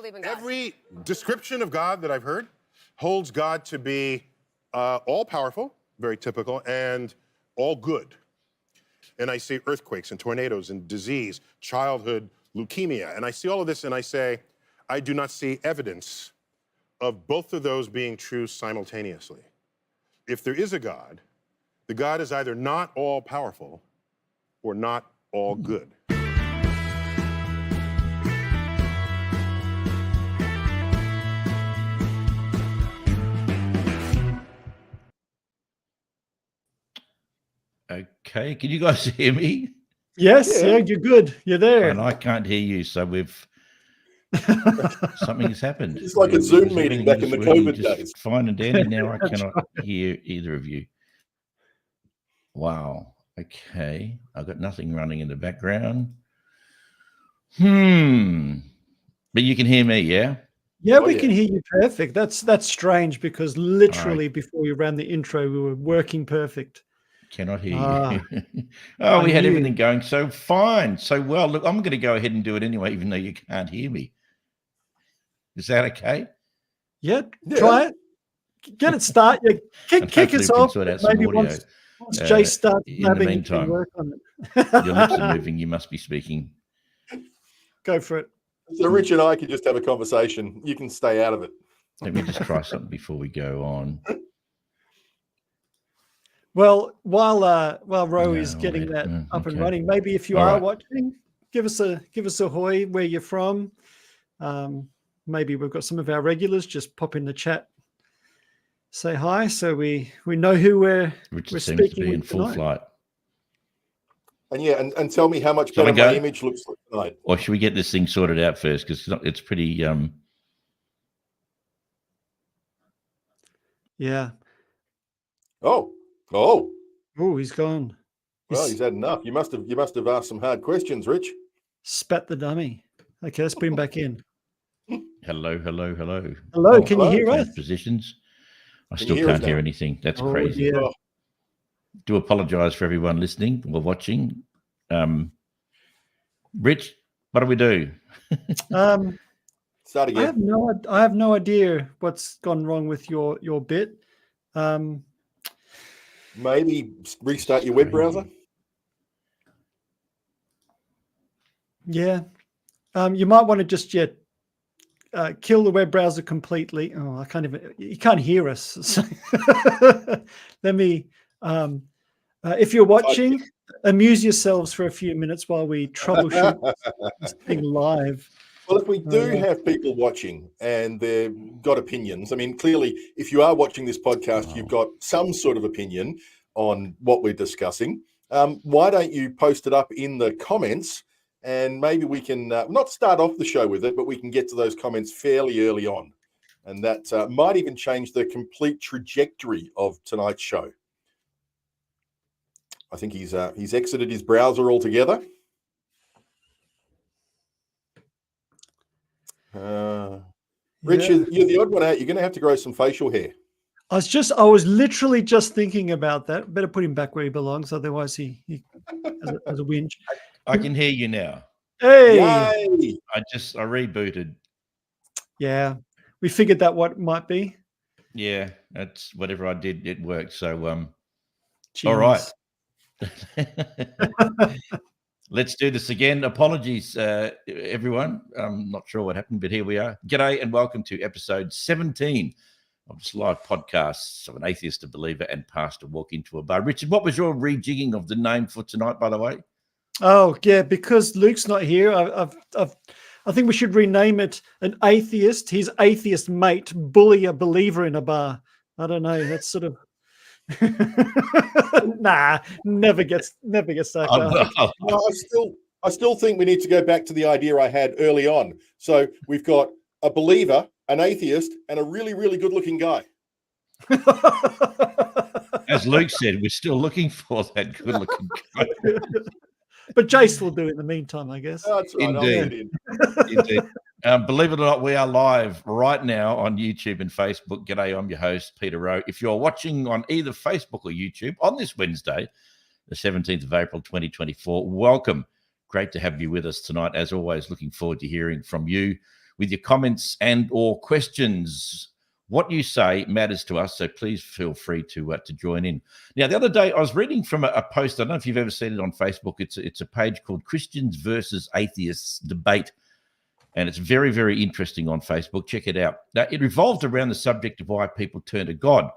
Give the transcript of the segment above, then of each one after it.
believe in God. Every description of God that I've heard holds God to be all-powerful, very typical, and all good. And I see earthquakes and tornadoes and disease, childhood leukemia, and I see all of this and I say, I do not see evidence of both of those being true simultaneously. If there is a God, the God is either not all-powerful or not all good. Okay, can you guys hear me? Yes, yeah, you're good. You're there. And I can't hear you, so we've something has happened. It's like a Zoom meeting back in the COVID days. Fine and dandy. Now I cannot hear either of you. Wow. Okay, I've got nothing running in the background. But you can hear me, yeah? Yeah, we can hear you perfect. That's strange because literally before you ran the intro, we were working perfect. Cannot hear you. Oh, we had everything going so fine, so well. Look, I'm going to go ahead and do it anyway, even though you can't hear me. Is that okay? Yeah, try it. Get it started. Kick us off. Maybe once Jay starts nabbing, you can work on it. Your lips are moving. You must be speaking. Go for it. So Rich and I can just have a conversation. You can stay out of it. Let me just try something before we go on. Well, while Ro is getting that up and running, maybe if you are watching, give us a hoy where you're from. Maybe we've got some of our regulars. Just pop in the chat, say hi, so we know who we're speaking seems to be with in full flight. And and tell me how much better my image looks like tonight. Or should we get this thing sorted out first? Because it's pretty. Yeah. Oh, he's gone. Well, he's had enough. You must have asked some hard questions, Rich. Spat the dummy. Okay, let's bring him back in. Hello. Hello, can you hear us? Positions. I still can't hear anything. That's crazy. Dear. Do apologize for everyone listening or watching. Rich, what do we do? Start again. I have no idea what's gone wrong with your bit. Maybe restart your web browser. Yeah. You might want to just kill the web browser completely. Oh, you can't hear us. So let me, if you're watching, amuse yourselves for a few minutes while we troubleshoot this thing live. Well, if we do have people watching and they've got opinions, I mean, clearly, if you are watching this podcast, you've got some sort of opinion on what we're discussing. Why don't you post it up in the comments, and maybe we can not start off the show with it, but we can get to those comments fairly early on. And that might even change the complete trajectory of tonight's show. I think he's exited his browser altogether. Richard, you're the odd one out. You're going to have to grow some facial hair. I was literally just thinking about that. Better put him back where he belongs, otherwise he as a whinge. I can hear you now. Hey, yay. I rebooted. Yeah, we figured that what might be. Yeah, that's whatever I did. It worked. So, Jeez. All right. Let's do this again. Apologies, everyone. I'm not sure what happened, but here we are. G'day and welcome to episode 17 of this live podcast of An Atheist, a Believer, and Pastor Walk Into a Bar. Richard, what was your rejigging of the name for tonight, by the way? Oh, yeah, because Luke's not here, I think we should rename it An Atheist, His Atheist Mate, Bully a Believer in a Bar. I don't know. That's sort of... Nah, never gets sarcastic. No, I still think we need to go back to the idea I had early on. So we've got a believer, an atheist, and a really, really good-looking guy. As Luke said, we're still looking for that good-looking guy. But Jace will do it in the meantime, I guess. Oh, that's right. Indeed. Indeed. Believe it or not, we are live right now on YouTube and Facebook. G'day, I'm your host, Peter Rowe. If you're watching on either Facebook or YouTube on this Wednesday, the 17th of April, 2024, welcome. Great to have you with us tonight. As always, looking forward to hearing from you. with your comments and or questions. What you say matters to us, so please feel free to join in. Now, the other day, I was reading from a post. I don't know if you've ever seen it on Facebook. It's a page called Christians versus Atheists Debate, and it's very, very interesting on Facebook. Check it out. Now, it revolved around the subject of why people turn to God,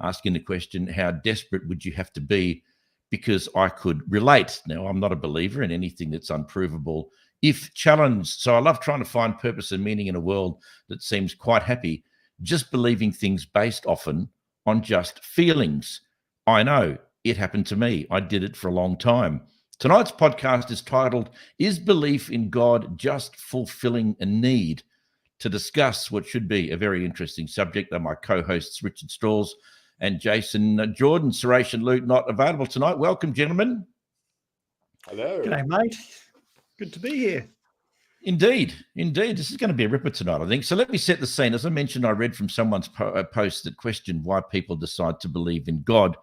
asking the question, how desperate would you have to be because I could relate? Now, I'm not a believer in anything that's unprovable if challenged. So I love trying to find purpose and meaning in a world that seems quite happy just believing things based often on just feelings. I know it happened to me. I did it for a long time. Tonight's podcast is titled, Is Belief in God Just Fulfilling a Need? To discuss what should be a very interesting subject are my co-hosts Richard Stalls and Jason Jordan. Suresh and Luke not available tonight. Welcome, gentlemen. Hello. G'day, mate. Good to be here. Indeed. This is going to be a ripper tonight, I think. So let me set the scene. As I mentioned, I read from someone's post that questioned why people decide to believe in God,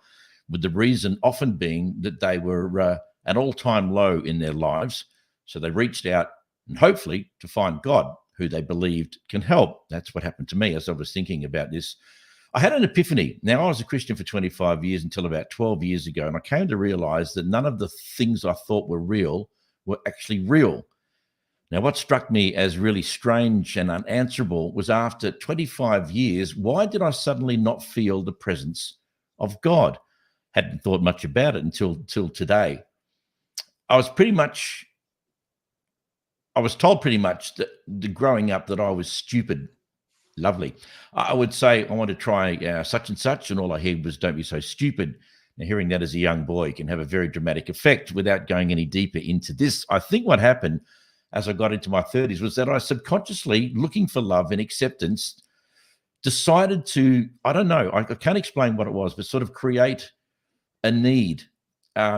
with the reason often being that they were at all-time low in their lives. So they reached out and hopefully to find God, who they believed can help. That's what happened to me as I was thinking about this. I had an epiphany. Now, I was a Christian for 25 years until about 12 years ago, and I came to realize that none of the things I thought were real were actually real. Now, what struck me as really strange and unanswerable was after 25 years, why did I suddenly not feel the presence of God? Hadn't thought much about it until today. I was told pretty much that growing up that I was stupid. Lovely. I would say, I want to try such and such, and all I heard was, don't be so stupid. Now, hearing that as a young boy can have a very dramatic effect without going any deeper into this. I think what happened as I got into my 30s was that I subconsciously, looking for love and acceptance, decided to, I don't know, I can't explain what it was, but sort of create a need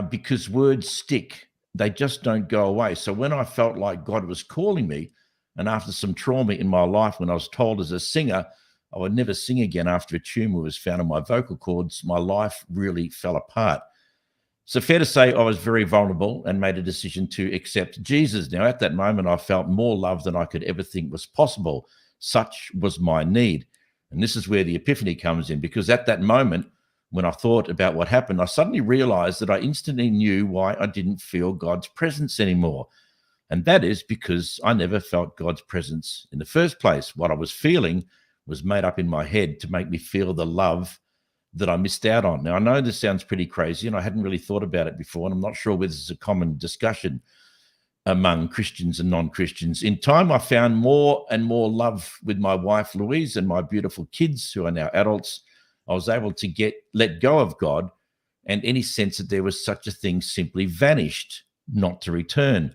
because words stick. They just don't go away. So when I felt like God was calling me, and after some trauma in my life, when I was told as a singer I would never sing again after a tumor was found in my vocal cords, my life really fell apart. So fair to say I was very vulnerable and made a decision to accept Jesus. Now, at that moment, I felt more love than I could ever think was possible. Such was my need. And this is where the epiphany comes in, because at that moment, when I thought about what happened, I suddenly realized that I instantly knew why I didn't feel God's presence anymore. And that is because I never felt God's presence in the first place. What I was feeling was made up in my head to make me feel the love that I missed out on. Now, I know this sounds pretty crazy, and I hadn't really thought about it before, and I'm not sure whether this is a common discussion among Christians and non-Christians. In time, I found more and more love with my wife, Louise, and my beautiful kids, who are now adults. I was able to let go of God, and any sense that there was such a thing simply vanished, not to return.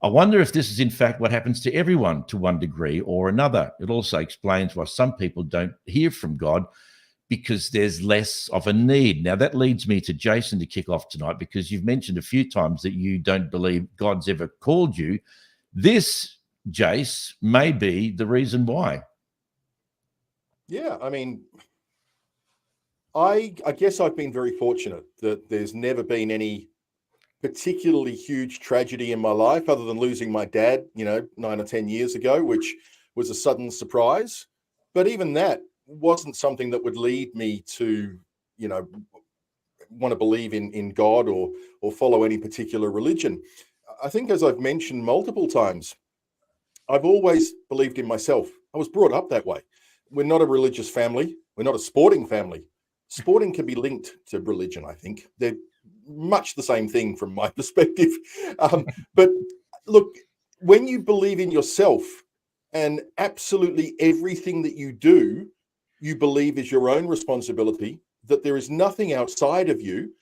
I wonder if this is in fact what happens to everyone to one degree or another. It also explains why some people don't hear from God, because there's less of a need. Now, that leads me to Jason to kick off tonight, because you've mentioned a few times that you don't believe God's ever called you. This, Jace, may be the reason why. Yeah, I mean, I guess I've been very fortunate that there's never been any particularly huge tragedy in my life other than losing my dad, 9 or 10 years ago, which was a sudden surprise. But even that wasn't something that would lead me to, want to believe in God or follow any particular religion. I think, as I've mentioned multiple times, I've always believed in myself. I was brought up that way. We're not a religious family. We're not a sporting family. Sporting can be linked to religion, I think. They're much the same thing from my perspective. But look, when you believe in yourself and absolutely everything that you do, you believe is your own responsibility, that there is nothing outside of you,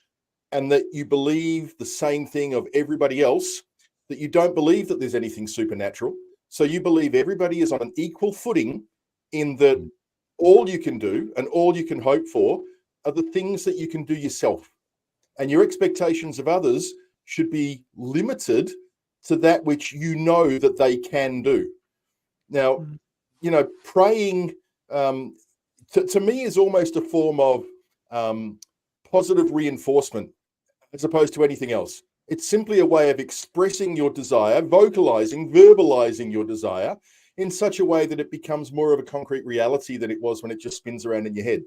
and that you believe the same thing of everybody else, that you don't believe that there's anything supernatural. So you believe everybody is on an equal footing, in that all you can do and all you can hope for are the things that you can do yourself. And your expectations of others should be limited to that which you know that they can do. Now, praying to me is almost a form of positive reinforcement as opposed to anything else. It's simply a way of expressing your desire, verbalizing your desire in such a way that it becomes more of a concrete reality than it was when it just spins around in your head.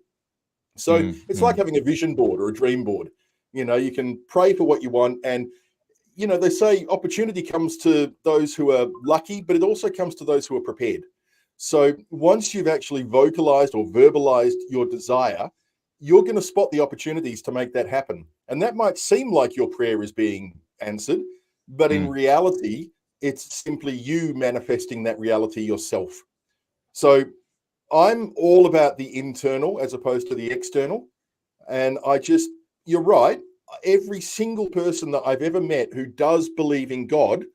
So it's like having a vision board or a dream board. You can pray for what you want, and they say opportunity comes to those who are lucky, but it also comes to those who are prepared. So once you've actually vocalized or verbalized your desire, you're going to spot the opportunities to make that happen. And that might seem like your prayer is being answered, but in reality, it's simply you manifesting that reality yourself. So I'm all about the internal as opposed to the external. And you're right. Every single person that I've ever met who does believe in God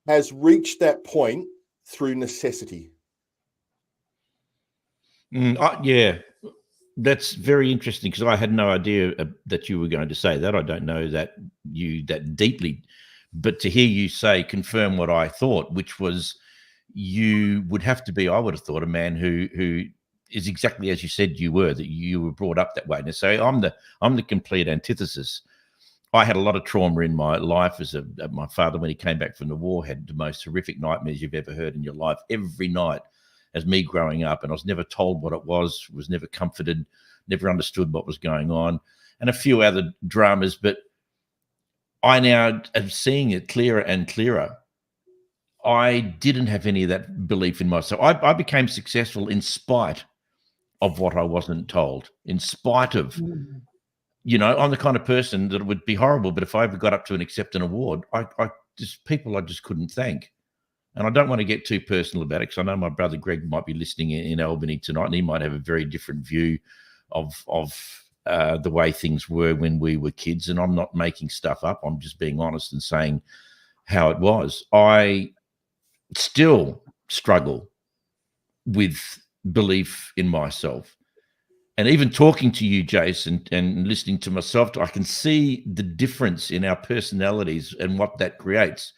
has reached that point through necessity. Yeah, that's very interesting, because I had no idea that you were going to say that. I don't know that deeply, but to hear you confirm what I thought, which was you would have to be, I would have thought, a man who is exactly as you said you were, that you were brought up that way. And so I'm the complete antithesis. I had a lot of trauma in my life. My father, when he came back from the war, had the most horrific nightmares you've ever heard in your life every night as me growing up. And I was never told what it was never comforted, never understood what was going on, and a few other dramas. But I now am seeing it clearer and clearer. I didn't have any of that belief in myself. I became successful in spite of what I wasn't told, in spite of, I'm the kind of person that it would be horrible, but if I ever got up to accept an award, I just couldn't thank. And I don't want to get too personal about it, because I know my brother Greg might be listening in Albany tonight, and he might have a very different view of the way things were when we were kids. And I'm not making stuff up. I'm just being honest and saying how it was. I still struggle with belief in myself. And even talking to you, Jason, and listening to myself, I can see the difference in our personalities and what that creates.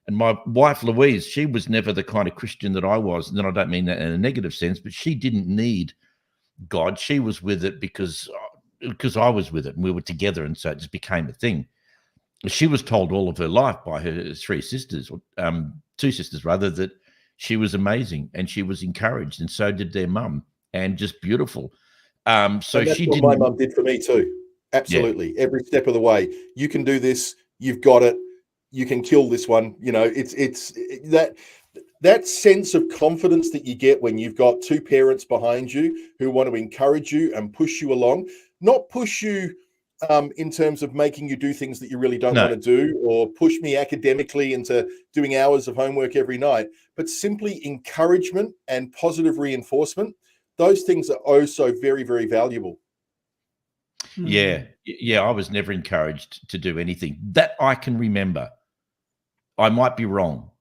And my wife, Louise, she was never the kind of Christian that I was. And I don't mean that in a negative sense, but she didn't need God. She was with it because I was with it, and we were together. And so it just became a thing. She was told all of her life by her two sisters rather, that she was amazing, and she was encouraged, and so did their mum, and just beautiful. So and that's she what didn't. my mum did for me too. Absolutely. Yeah. Every step of the way. You can do this. You've got it. You can kill this one. It's that sense of confidence that you get when you've got two parents behind you who want to encourage you and push you along, not push you in terms of making you do things that you really don't want to do, or push me academically into doing hours of homework every night, but simply encouragement and positive reinforcement. Those things are oh so very, very valuable. Yeah. I was never encouraged to do anything that I can remember. I might be wrong,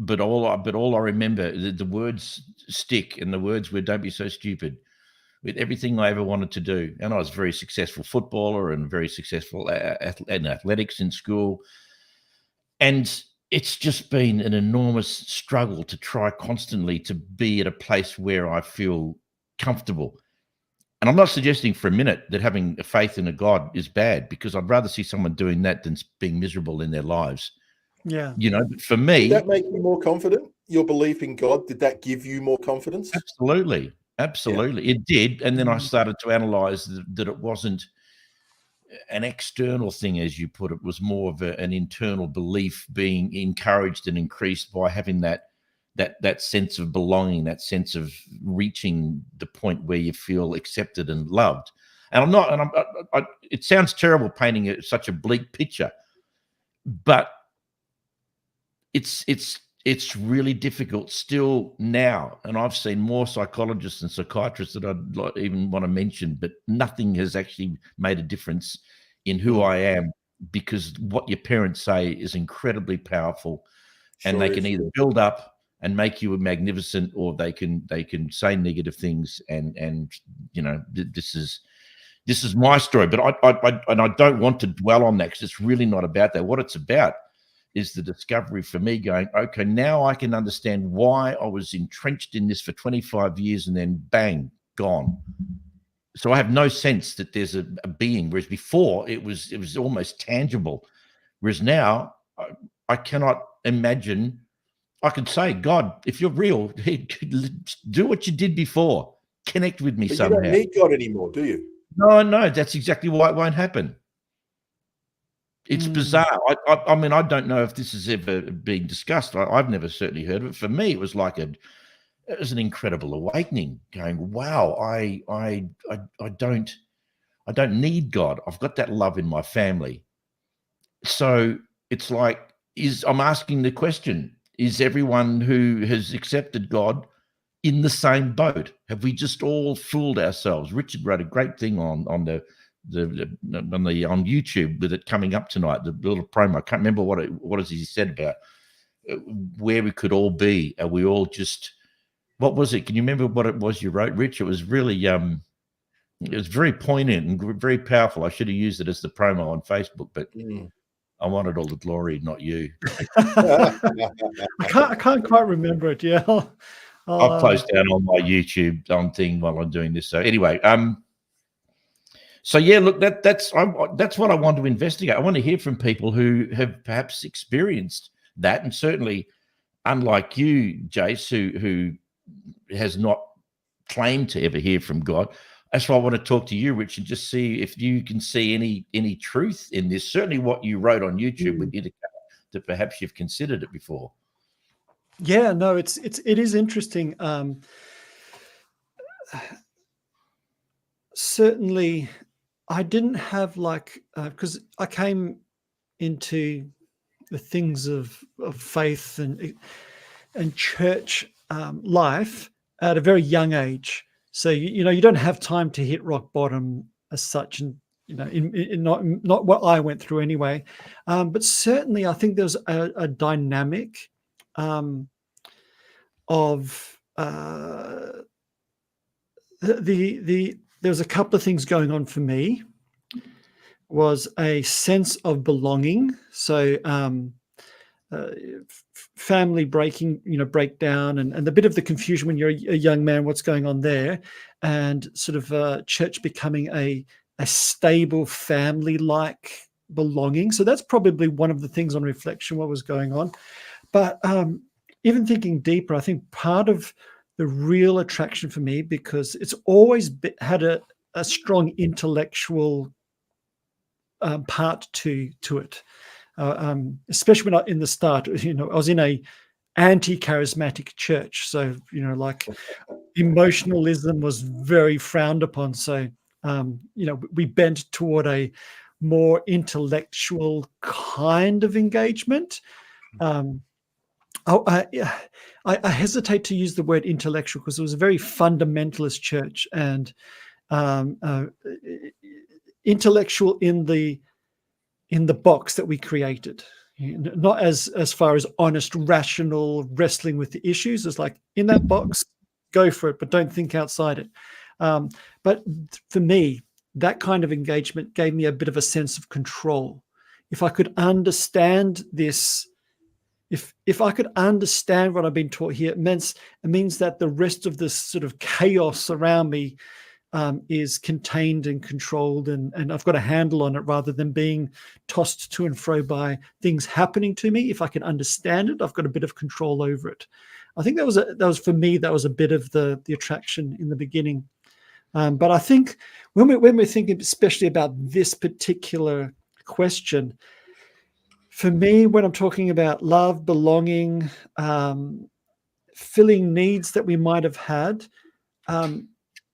but all I remember, the words stick, and the words were, "Don't be so stupid," with everything I ever wanted to do. And I was a very successful footballer and very successful in athletics in school. And it's just been an enormous struggle to try constantly to be at a place where I feel comfortable. And I'm not suggesting for a minute that having a faith in a God is bad, because I'd rather see someone doing that than being miserable in their lives. Yeah. But for me... Did that make you more confident? Your belief in God, did that give you more confidence? Absolutely. Absolutely. Yeah. It did. And then I started to analyze that it wasn't an external thing, as you put it. It was more of an internal belief being encouraged and increased by having that sense of belonging, that sense of reaching the point where you feel accepted and loved. And it sounds terrible painting such a bleak picture, but it's really difficult still now. And I've seen more psychologists and psychiatrists that I'd not even want to mention, but nothing has actually made a difference in who I am, because what your parents say is incredibly powerful. Sure, and they can either build up and make you magnificent, or they can say negative things. And this is my story, but I don't want to dwell on that, because it's really not about that. What it's about is the discovery for me going, okay, now I can understand why I was entrenched in this for 25 years and then bang, gone. So I have no sense that there's a being, whereas before it was almost tangible. Whereas now I cannot imagine I could say, God, if you're real, do what you did before. Connect with me But somehow. you don't need God anymore, do you? No, that's exactly why it won't happen. It's bizarre. I mean, I don't know if this has ever been discussed. I've never certainly heard of it. For me, it was like it was an incredible awakening. Going, wow, I don't need God. I've got that love in my family. So it's like, I'm asking the question: is everyone who has accepted God in the same boat? Have we just all fooled ourselves? Richard wrote a great thing on YouTube with it coming up tonight. The little promo. I can't remember what he said about where we could all be. Are we all just? What was it? Can you remember what it was you wrote, Rich? It was really it was very poignant and very powerful. I should have used it as the promo on Facebook, but I wanted all the glory, not you. I can't quite remember it. Yeah, I'll post down on my YouTube thing while I'm doing this. So anyway, so yeah, look, that's what I want to investigate. I want to hear from people who have perhaps experienced that, and certainly, unlike you, Jace, who has not claimed to ever hear from God. That's why I want to talk to you, Rich, and just see if you can see any truth in this. Certainly, what you wrote on YouTube would indicate that perhaps you've considered it before. Yeah, no, it is interesting. Certainly, I didn't have because I came into the things of faith and church life at a very young age. So you don't have time to hit rock bottom as such, and in not what I went through anyway. But certainly, I think there's a dynamic of there's a couple of things going on for me. Was a sense of belonging. So family breakdown and the bit of the confusion when you're a young man, what's going on there, and sort of church becoming a stable family-like belonging. So that's probably one of the things on reflection, what was going on. But even thinking deeper, I think part of the real attraction for me, because it's always had a strong intellectual part to it, especially when in the start, I was in a anti-charismatic church, so like emotionalism was very frowned upon. So we bent toward a more intellectual kind of engagement. I hesitate to use the word intellectual because it was a very fundamentalist church, and intellectual in the box that we created, not as far as honest, rational wrestling with the issues. It's like, in that box, go for it, but don't think outside it. But for me, that kind of engagement gave me a bit of a sense of control. If I could understand this, if I could understand what I've been taught here, it means that the rest of this sort of chaos around me is contained and controlled, and I've got a handle on it, rather than being tossed to and fro by things happening to me. If I can understand it, I've got a bit of control over it. I think that was for me, that was a bit of the attraction in the beginning. But I think when we're thinking especially about this particular question, for me, when I'm talking about love, belonging, filling needs that we might have had,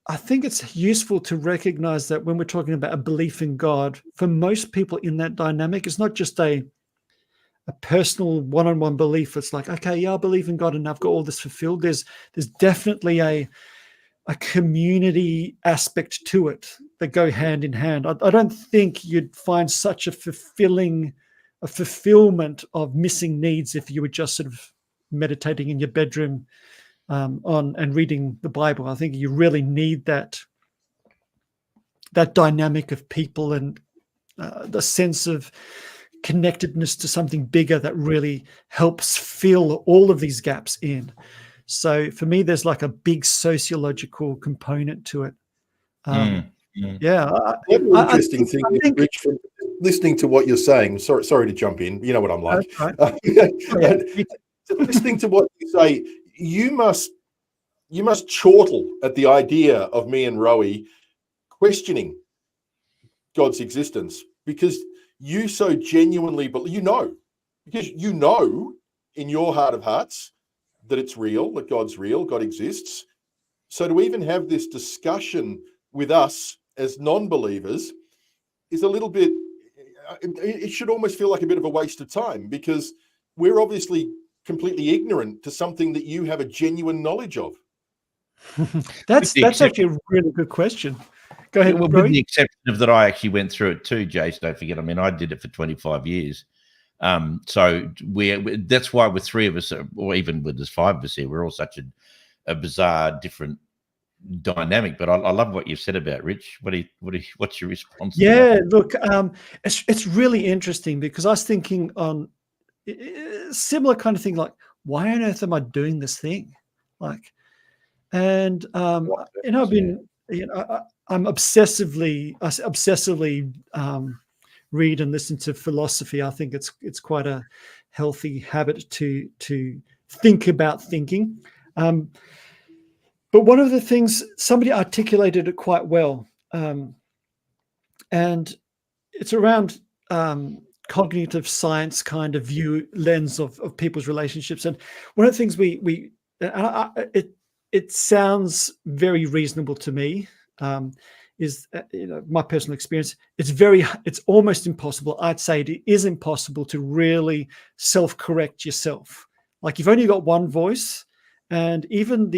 I think it's useful to recognize that when we're talking about a belief in God, for most people in that dynamic, it's not just a personal one-on-one belief. It's like, okay, yeah, I believe in God and I've got all this fulfilled. There's definitely a community aspect to it that go hand in hand. I don't think you'd find such a fulfillment of missing needs if you were just sort of meditating in your bedroom on and reading the Bible. I think you really need that dynamic of people and the sense of connectedness to something bigger that really helps fill all of these gaps in. So for me, there's like a big sociological component to it. Yeah. One interesting thing, Rich, from listening to what you're saying, sorry to jump in. You know what I'm like. Right. listening to what you say, you must chortle at the idea of me and Rowie questioning God's existence, because you so genuinely believe, because you know in your heart of hearts that it's real, that God's real, God exists. So to even have this discussion with us as non-believers is a little bit, it should almost feel like a bit of a waste of time, because we're obviously completely ignorant to something that you have a genuine knowledge of. That's actually a really good question. Go ahead, Well, with Rory. the exception of that, I actually went through it too, Jace. Don't forget. I mean, I did it for 25 years. So that's why with three of us, or even with there's five of us here, we're all such a bizarre, different dynamic. But I love what you've said about Rich. What's your response? To Yeah, that? look, it's really interesting, because I was thinking on similar kind of thing, like, why on earth am I doing this thing? Like, and I've been, I'm obsessively read and listen to philosophy. I think it's quite a healthy habit to think about thinking. But one of the things, somebody articulated it quite well, and it's around cognitive science kind of view lens of people's relationships. And one of the things it sounds very reasonable to me, is my personal experience. It's almost impossible. I'd say it is impossible to really self-correct yourself. Like, you've only got one voice, and even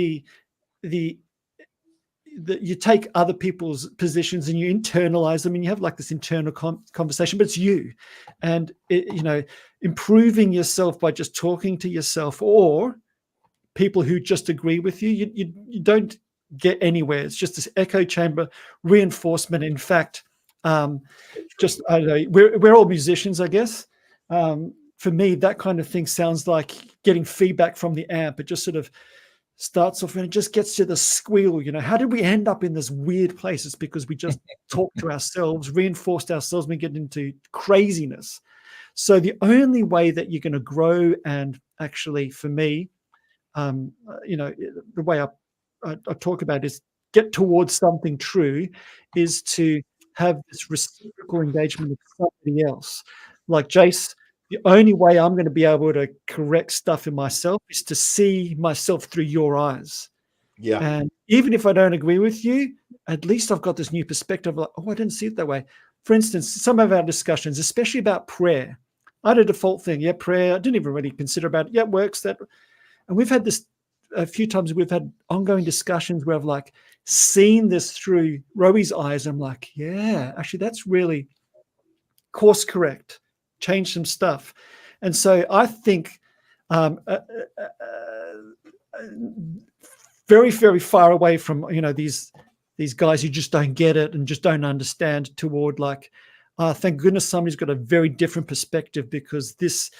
you take other people's positions and you internalize them, and you have like this internal conversation, but it's you. And improving yourself by just talking to yourself or people who just agree with you, you don't get anywhere. It's just this echo chamber reinforcement. In fact, just, I don't know, we're all musicians, I guess. For me, that kind of thing sounds like getting feedback from the amp. It just sort of starts off and it just gets to the squeal. How did we end up in this weird place? It's because we just talked to ourselves, reinforced ourselves, and get into craziness. So the only way that you're going to grow, and actually for me, the way I talk about it is get towards something true, is to have this reciprocal engagement with somebody else. Like Jace, the only way I'm going to be able to correct stuff in myself is to see myself through your eyes. Yeah. And even if I don't agree with you, at least I've got this new perspective. Like, oh, I didn't see it that way. For instance, some of our discussions, especially about prayer, I had a default thing. Yeah, prayer. I didn't even really consider about it. Yeah, it works. And we've had this a few times. We've had ongoing discussions where I've like seen this through Rowie's eyes. I'm like, yeah, actually, that's really course correct. Change some stuff. And so I think very, very far away from these guys who just don't get it and just don't understand, toward like, thank goodness somebody's got a very different perspective, because this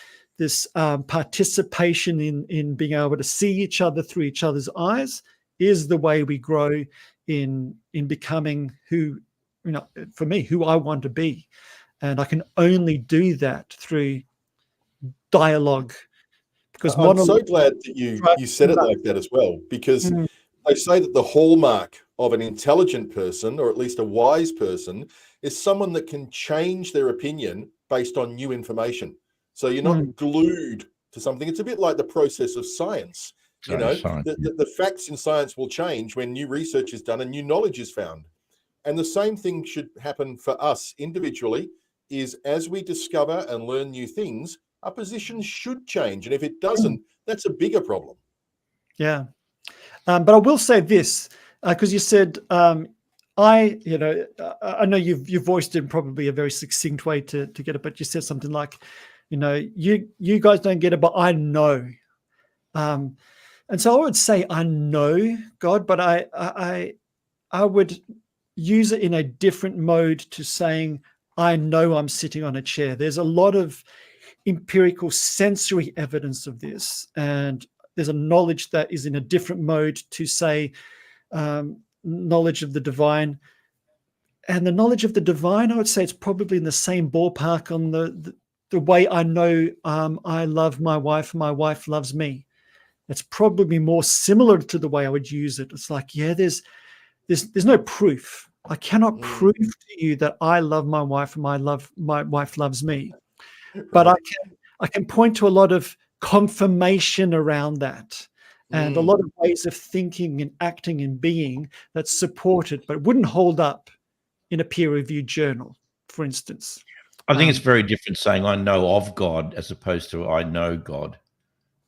participation in being able to see each other through each other's eyes is the way we grow in becoming who, for me, who I want to be. And I can only do that through dialogue, because I'm so glad that you said it like that as well, because they say that the hallmark of an intelligent person, or at least a wise person, is someone that can change their opinion based on new information. So you're not glued to something. It's a bit like the process of science. The facts in science will change when new research is done and new knowledge is found. And the same thing should happen for us individually, is as we discover and learn new things, our positions should change. And if it doesn't, that's a bigger problem. Yeah. But I will say this, because you said, I know you've voiced it in probably a very succinct way to get it, but you said something like, you guys don't get it, but I know. And so I would say I know God, but I would use it in a different mode to saying, I know I'm sitting on a chair. There's a lot of empirical sensory evidence of this, and there's a knowledge that is in a different mode to say knowledge of the divine. And the knowledge of the divine, I would say it's probably in the same ballpark on the way I know I love my wife loves me. It's probably more similar to the way I would use it. It's like, yeah, there's no proof. I cannot prove to you that I love my wife and my wife loves me. But I can point to a lot of confirmation around that, and a lot of ways of thinking and acting and being that's supported, but wouldn't hold up in a peer-reviewed journal, for instance. I think it's very different saying I know of God as opposed to I know God.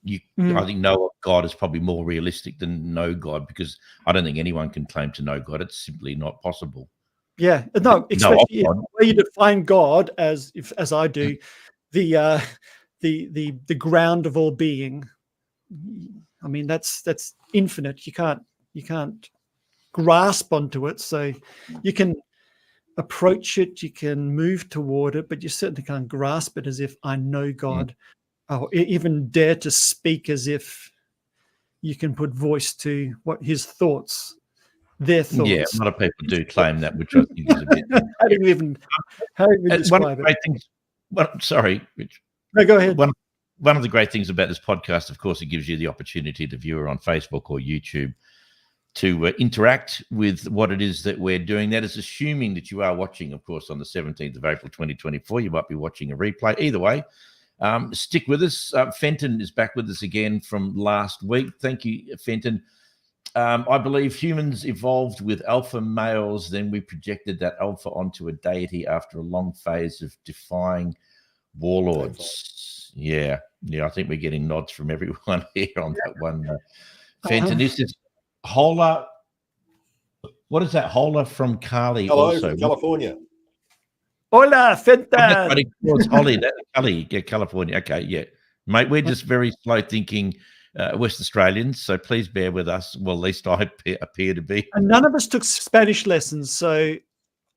I think know of God is probably more realistic than know God, because I don't think anyone can claim to know God. It's simply not possible. Yeah, no, especially the way you define God as I do, the ground of all being. I mean, that's infinite. You can't grasp onto it. So you can approach it, you can move toward it, but you certainly can't grasp it as if I know God, or even dare to speak as if you can put voice to what his thoughts, their thoughts. Yeah, a lot of people do claim that, which I think is a bit. How do you even describe it? Sorry, Rich. No, go ahead. One of the great things about this podcast, of course, it gives you the opportunity to viewer on Facebook or YouTube to interact with what it is that we're doing. That is assuming that you are watching, of course, on the 17th of April, 2024. You might be watching a replay. Either way, stick with us. Fenton is back with us again from last week. Thank you, Fenton. I believe humans evolved with alpha males. Then we projected that alpha onto a deity after a long phase of defying warlords. Yeah. I think we're getting nods from everyone here on that one. Fenton, this is Hola. What is that? Hola from Cali. Hello, also from California. Hola, Fenton. That's what it was, Holly. That's Cali, yeah, California. Okay, yeah. Mate, we're just very slow thinking West Australians, so please bear with us. Well, at least I appear to be. And none of us took Spanish lessons, so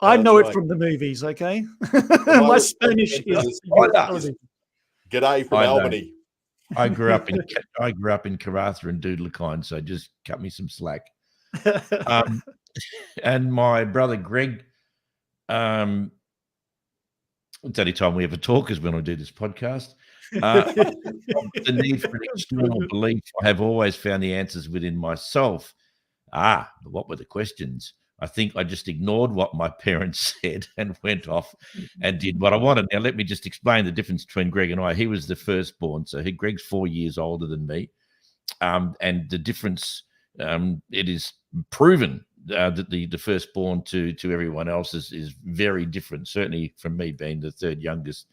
I know it from the movies, okay? My Spanish is G'day from Albany. I grew up in Karratha and Doodlakine, so just cut me some slack. And my brother Greg, it's the only time we ever talk is when I do this podcast. The need for an external belief. I have always found the answers within myself. But what were the questions? I think I just ignored what my parents said and went off and did what I wanted. Now, let me just explain the difference between Greg and I. He was the firstborn, so Greg's 4 years older than me. And the difference, it is proven that the firstborn to everyone else is very different. Certainly from me being the third youngest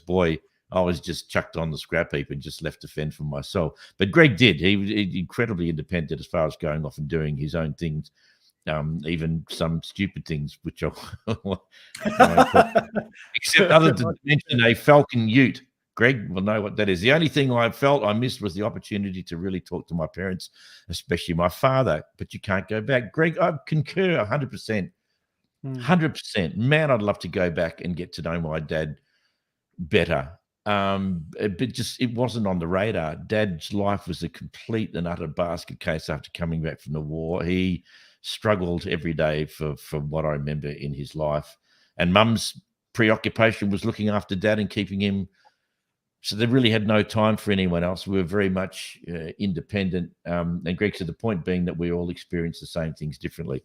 boy, I was just chucked on the scrap heap and just left to fend for myself. But Greg did. He was incredibly independent as far as going off and doing his own things, even some stupid things, which I except other than mention a Falcon Ute. Greg will know what that is. The only thing I felt I missed was the opportunity to really talk to my parents, especially my father. But you can't go back. Greg, I concur 100%. 100%. Man, I'd love to go back and get to know my dad better. But just it wasn't on the radar. Dad's life was a complete and utter basket case after coming back from the war. He struggled every day for what I remember in his life. And Mum's preoccupation was looking after Dad and keeping him. So they really had no time for anyone else. We were very much independent. And Greg, to the point being that we all experience the same things differently.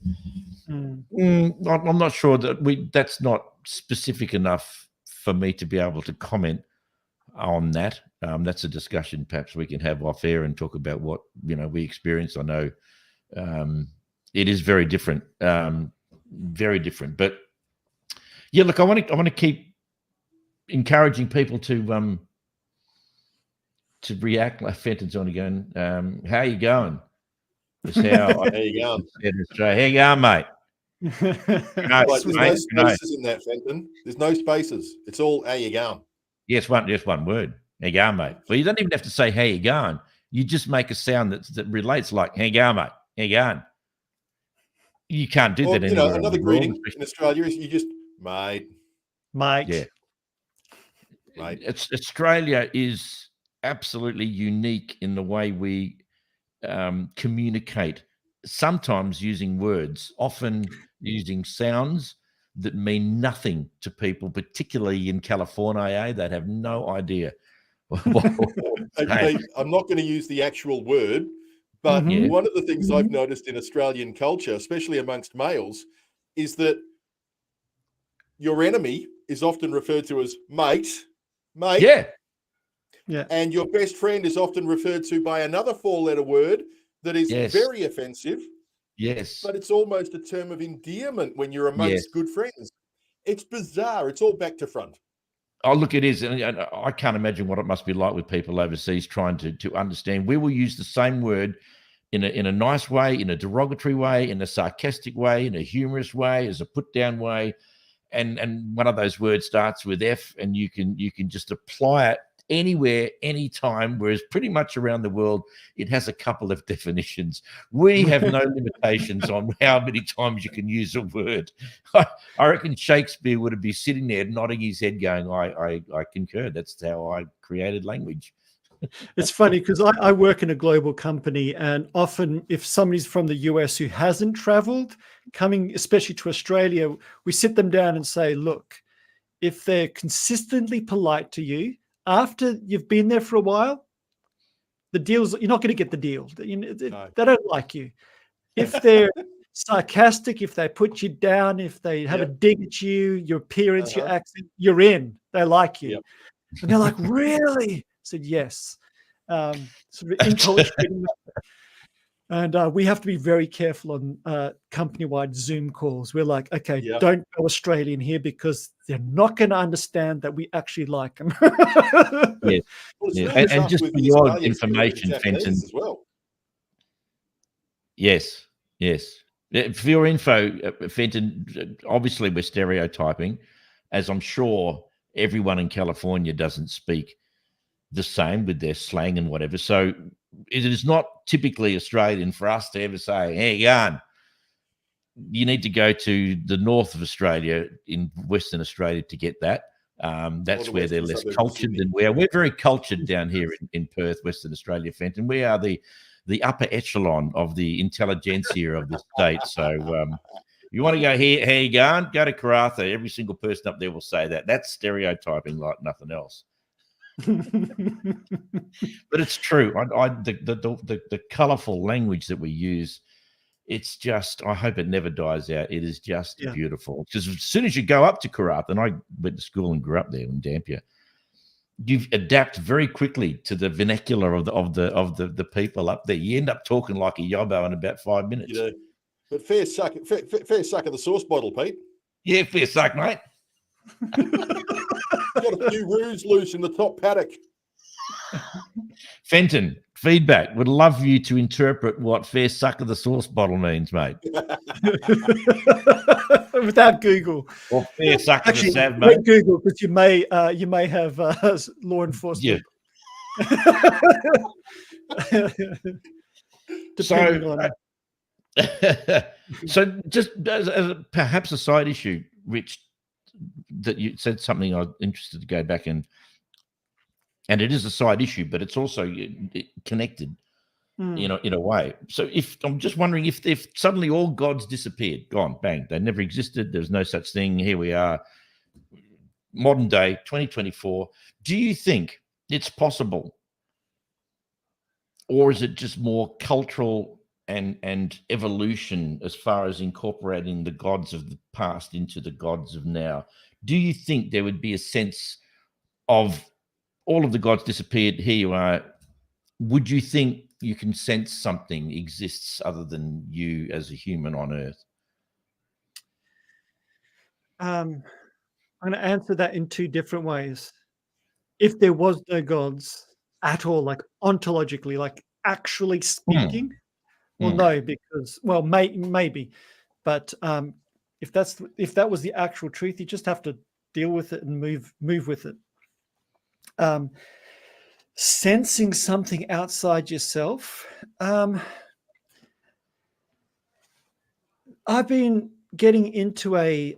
I'm not sure that that's not specific enough for me to be able to comment on that. That's a discussion perhaps we can have off air and talk about what we experience. I know it is very different, very different. But yeah, look, I want to keep encouraging people to react. Like Fenton's on again. How are you going? That's how. How you going? How you going, mate? There's no spaces in that, Fenton. There's no spaces. It's all how you going. Yes, just one word. How you going, mate? Well, you don't even have to say how you going. You just make a sound that relates, like how you going, mate? How you going? You can't do that anywhere. Another greeting in Australia is you just mate. Yeah, mate. Australia is absolutely unique in the way we communicate. Sometimes using words, often using sounds, that mean nothing to people, particularly in California. They'd have no idea. Okay, I'm not going to use the actual word, but Mhm. one of the things I've Mhm. noticed in Australian culture, especially amongst males, is that your enemy is often referred to as mate, Yeah, Yeah. and your best friend is often referred to by another four-letter word that is yes, very offensive, yes, but it's almost a term of endearment when you're yes. amongst good friends. It's bizarre. It's all back to front. Oh, look, it is. And I can't imagine what it must be like with people overseas trying to understand. We will use the same word in a nice way, in a derogatory way, in a sarcastic way, in a humorous way, as a put down way. And one of those words starts with F, and you can just apply it anywhere, anytime, whereas pretty much around the world it has a couple of definitions. We have no limitations on how many times you can use a word. I reckon Shakespeare would be sitting there nodding his head going, I concur. That's how I created language. It's funny because I work in a global company, and often if somebody's from the US who hasn't traveled, coming especially to Australia, we sit them down and say, look, if they're consistently polite to you after you've been there for a while, the deal's you're not going to get the deal. No. They don't like you. If they're sarcastic, if they put you down, if they have a Yep. dig at you, your appearance, your Uh-huh. accent, you're in. They like you. Yep. And they're like, really? I said, yes. Sort of enculturating. And we have to be very careful on company-wide Zoom calls. We're like, okay, Yep. don't go Australian here because they're not going to understand that we actually like them. Yeah. Well, it's Yeah. really And tough just with for the your Italians dealing with the information, Japanese Fenton. as well. Yes, yes. For your info, Fenton, obviously we're stereotyping, as I'm sure everyone in California doesn't speak the same with their slang and whatever. So it is not typically Australian for us to ever say, hey, yarn. You need to go to the north of Australia, in Western Australia, to get that. That's the where they're western less suburbs of cultured Sydney. than we are. We're very cultured down here in Perth, Western Australia, Fenton. We are the upper echelon of the intelligentsia of this state. So you want to go here, you going? Go to Karratha. Every single person up there will say that. That's stereotyping like nothing else. But it's true. The colourful language that we use, it's just, I hope it never dies out. It is just Yeah. beautiful. Because as soon as you go up to Karratha, and I went to school and grew up there in Dampier, you adapt very quickly to the vernacular of the people up there. You end up talking like a yobbo in about 5 minutes. You know, but fair suck of the sauce bottle, Pete. Yeah, fair suck, mate. Got a few roos loose in the top paddock. Fenton, feedback. Would love you to interpret what fair suck of the sauce bottle means, mate. Without Google. Or fair suck of the Actually, sav, wait mate. Google because you may have law enforcement. Depending on. So just as perhaps a side issue, Rich, that you said something I'm interested to go back and it is a side issue, but it's also connected in a way. So if I'm just wondering if suddenly all gods disappeared, gone, bang, they never existed, there's no such thing, here we are, modern day, 2024, do you think it's possible, or is it just more cultural and evolution as far as incorporating the gods of the past into the gods of now? Do you think there would be a sense of all of the gods disappeared, here you are? Would you think you can sense something exists other than you as a human on Earth? I'm going to answer that in two different ways. If there was no gods at all, like ontologically, like actually speaking, well, no, because maybe, but if that was the actual truth, you just have to deal with it and move with it. Sensing something outside yourself. I've been getting into a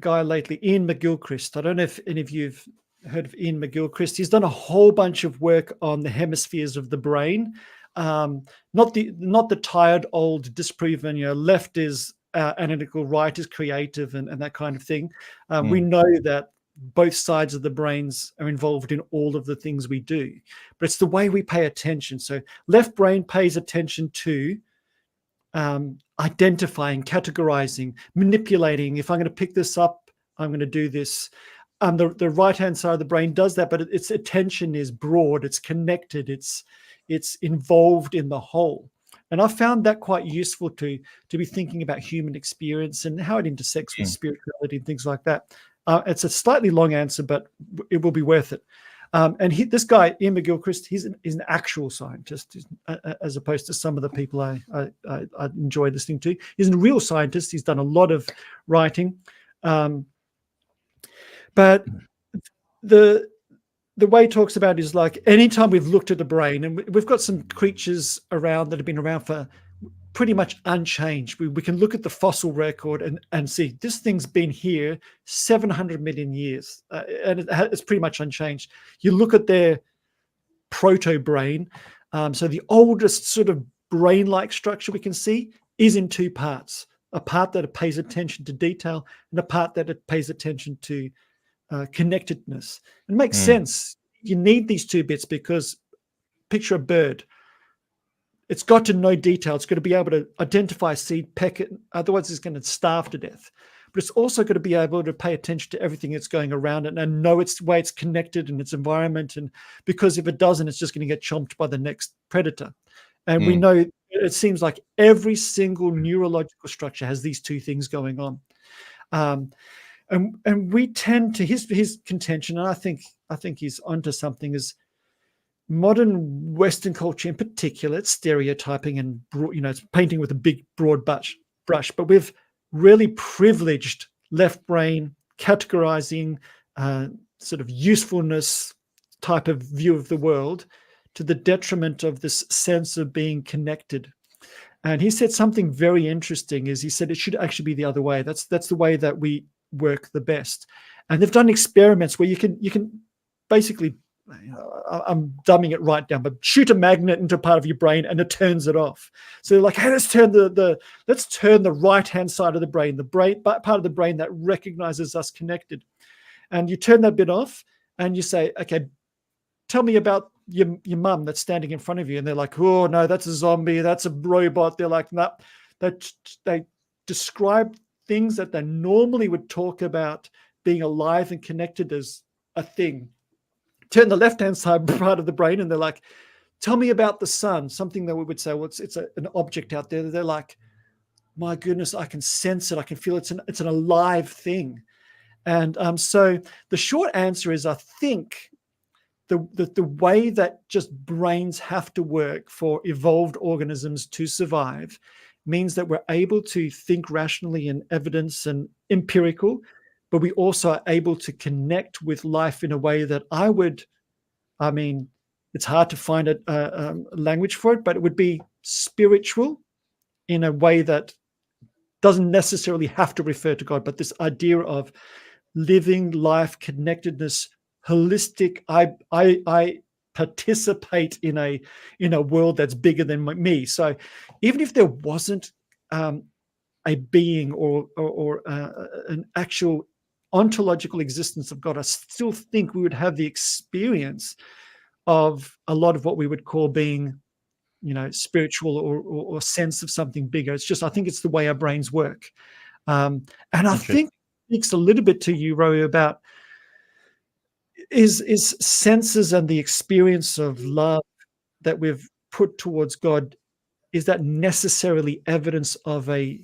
guy lately, Ian McGilchrist. I don't know if any of you've heard of Ian McGilchrist. He's done a whole bunch of work on the hemispheres of the brain. Not the tired, old, disproven. Left is analytical, right is creative, and that kind of thing. We know that both sides of the brains are involved in all of the things we do, but it's the way we pay attention. So left brain pays attention to identifying, categorizing, manipulating. If I'm going to pick this up, I'm going to do this. The right-hand side of the brain does that, but its attention is broad, it's connected, it's involved in the whole. And I found that quite useful to be thinking about human experience and how it intersects with spirituality and things like that. It's a slightly long answer, but it will be worth it. And this guy, Ian McGilchrist, he's an actual scientist, as opposed to some of the people I enjoy listening to. He's a real scientist. He's done a lot of writing. But the way he talks about it is like anytime we've looked at the brain, and we've got some creatures around that have been around for pretty much unchanged. We can look at the fossil record and see this thing's been here 700 million years, and it's pretty much unchanged. You look at their proto-brain, so the oldest sort of brain-like structure we can see is in two parts: a part that pays attention to detail and a part that it pays attention to connectedness. It makes sense. You need these two bits because picture a bird. It's got to know detail. It's got to be able to identify a seed, peck it. Otherwise, it's going to starve to death. But it's also got to be able to pay attention to everything that's going around it and know its way it's connected in its environment. And because if it doesn't, it's just going to get chomped by the next predator. And we know it seems like every single neurological structure has these two things going on. And we tend to his contention, and I think he's onto something, is modern Western culture in particular, it's stereotyping and it's painting with a big broad brush. But we've really privileged left brain categorizing, sort of usefulness type of view of the world, to the detriment of this sense of being connected. And he said something very interesting. Is he said it should actually be the other way. That's the way that we work the best. And they've done experiments where you can basically, I'm dumbing it right down, but shoot a magnet into part of your brain and it turns it off. So they're like, hey, let's turn the right-hand side of the brain, part of the brain that recognizes us connected. And you turn that bit off and you say, okay, tell me about your mum that's standing in front of you. And they're like, oh no, that's a zombie, that's a robot. They're like, no, they describe things that they normally would talk about being alive and connected as a thing. Turn the left-hand side part of the brain and they're like, tell me about the sun, something that we would say, well, it's an object out there. They're like, my goodness, I can sense it. I can feel it's an alive thing. And so the short answer is, I think the way that just brains have to work for evolved organisms to survive means that we're able to think rationally and evidence and empirical, but we also are able to connect with life in a way that it's hard to find a language for it, but it would be spiritual in a way that doesn't necessarily have to refer to God, but this idea of living life, connectedness, holistic. I participate in a world that's bigger than me. So even if there wasn't a being or an actual ontological existence of God, I still think we would have the experience of a lot of what we would call being, spiritual or sense of something bigger. It's just, I think it's the way our brains work. And I think it speaks a little bit to you, Rory, about is senses and the experience of love that we've put towards God, is that necessarily evidence of a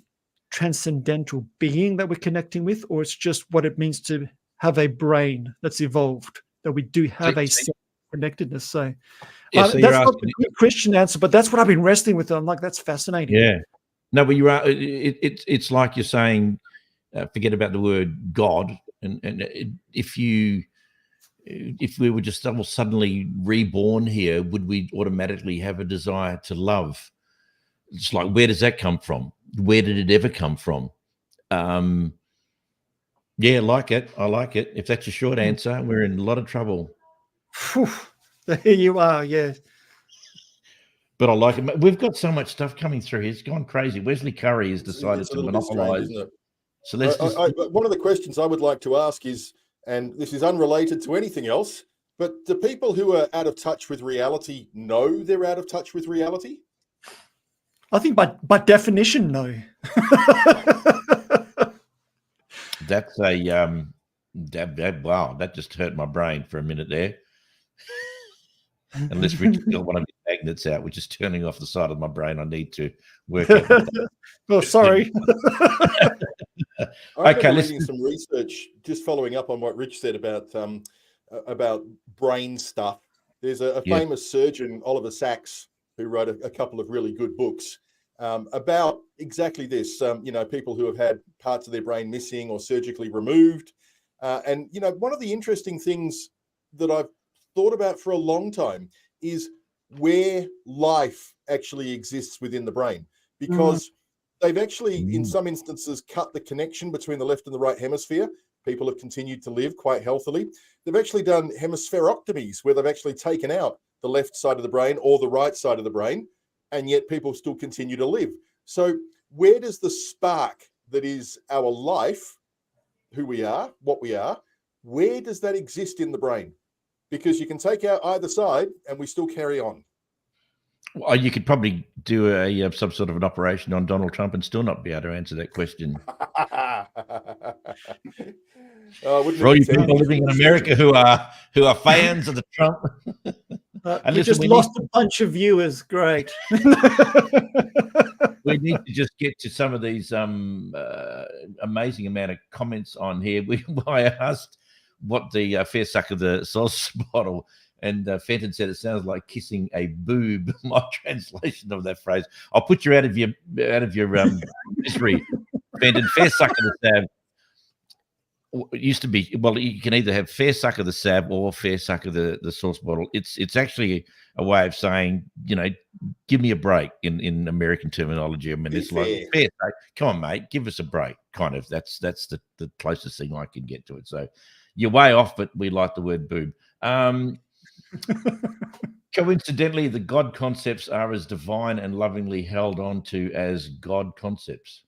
transcendental being that we're connecting with, or it's just what it means to have a brain that's evolved, that we do have a sense of connectedness? So, that's not a good Christian answer, but that's what I've been wrestling with. I'm like, that's fascinating. Yeah. No, but you are. It's like you're saying, forget about the word God, and if we were just suddenly reborn here, would we automatically have a desire to love? It's like, where does that come from? Where did it ever come from? Yeah, I like it. If that's a short answer, we're in a lot of trouble. There you are. Yeah. But I like it. We've got so much stuff coming through. It's gone crazy. Wesley Curry has decided It's a to little bit strange, monopolize. isn't it? So let's just. One of the questions I would like to ask is, and this is unrelated to anything else, but do people who are out of touch with reality know they're out of touch with reality? I think by definition, no. That's a wow, that just hurt my brain for a minute there. Unless Richard got one of his magnets out, which is turning off the side of my brain. I need to work out. Oh, sorry. I Okay, remember reading some research, just following up on what Rich said about brain stuff. There's a Yeah. famous surgeon, Oliver Sacks, who wrote a couple of really good books about exactly this. People who have had parts of their brain missing or surgically removed. And one of the interesting things that I've thought about for a long time is where life actually exists within the brain, because they've actually, in some instances, cut the connection between the left and the right hemisphere. People have continued to live quite healthily. They've actually done hemispherectomies, where they've actually taken out the left side of the brain or the right side of the brain, and yet people still continue to live. So where does the spark that is our life, who we are, what we are, where does that exist in the brain? Because you can take out either side and we still carry on. Well, you could probably do some sort of an operation on Donald Trump and still not be able to answer that question. For all you people living in America who are fans of the Trump, we just lost a bunch of viewers. Great. We need to just get to some of these amazing amount of comments on here. I asked what the fair suck of the sauce bottle, and Fenton said it sounds like kissing a boob. My translation of that phrase. I'll put you out of your misery, Fenton. Fair suck of the sab. It used to be, well, you can either have fair suck of the sab or fair suck of the sauce bottle. It's actually a way of saying, give me a break in American terminology. I mean, it's like fair. Come on, mate, give us a break. Kind of. That's the closest thing I can get to it. So you're way off, but we like the word boob. Coincidentally, the God concepts are as divine and lovingly held on to as God concepts.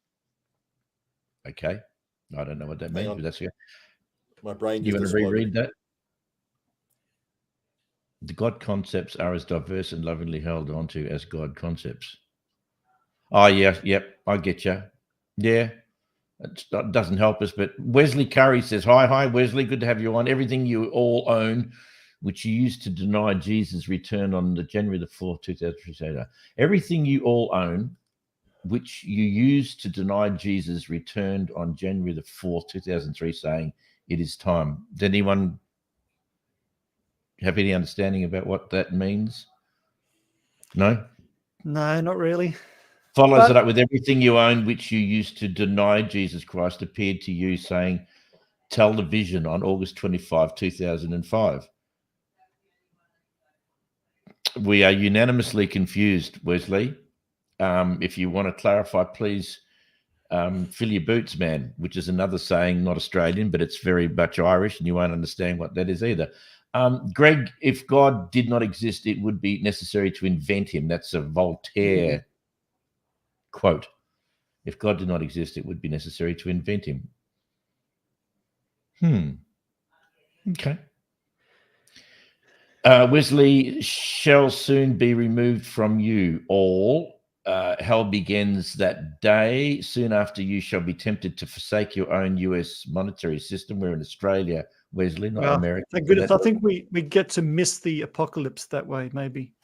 Okay. I don't know what that means, but that's okay. My brain. You want to reread that? The God concepts are as diverse and lovingly held on to as God concepts. Oh, yeah. Yep. I get you. Yeah. It doesn't help us, but Wesley Curry says, Hi, Wesley. Good to have you on. Everything you all own, which you used to deny Jesus' return on the January the 4th, 2003. Everything you all own, which you used to deny Jesus, returned on January the 4th, 2003, saying, it is time. Does anyone have any understanding about what that means? No? No, not really. Follows it up with everything you own, which you used to deny Jesus Christ, appeared to you, saying, television on August 25, 2005. We are unanimously confused, Wesley. If you want to clarify, please fill your boots, man, which is another saying, not Australian, but it's very much Irish, and you won't understand what that is either. Greg, if God did not exist, it would be necessary to invent him. That's a Voltaire quote. If God did not exist, it would be necessary to invent him. Okay. Wesley shall soon be removed from you all. Hell begins that day. Soon after, you shall be tempted to forsake your own US monetary system. We're in Australia, Wesley, not America. Thank goodness. I think we get to miss the apocalypse that way, maybe.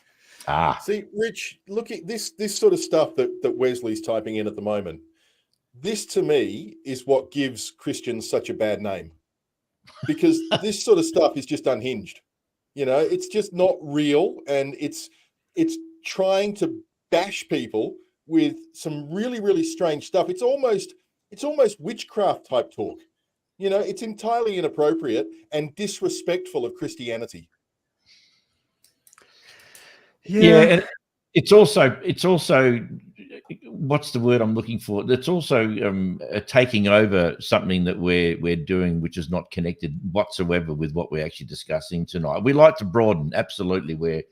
See, Rich, look at this sort of stuff that Wesley's typing in at the moment. This, to me, is what gives Christians such a bad name, because this sort of stuff is just unhinged. It's just not real, and it's trying to bash people with some really, really strange stuff. It's almost witchcraft type talk. It's entirely inappropriate and disrespectful of Christianity. Yeah, and it's also what's the word I'm looking for? It's also taking over something that we're doing, which is not connected whatsoever with what we're actually discussing tonight. We like to broaden, absolutely.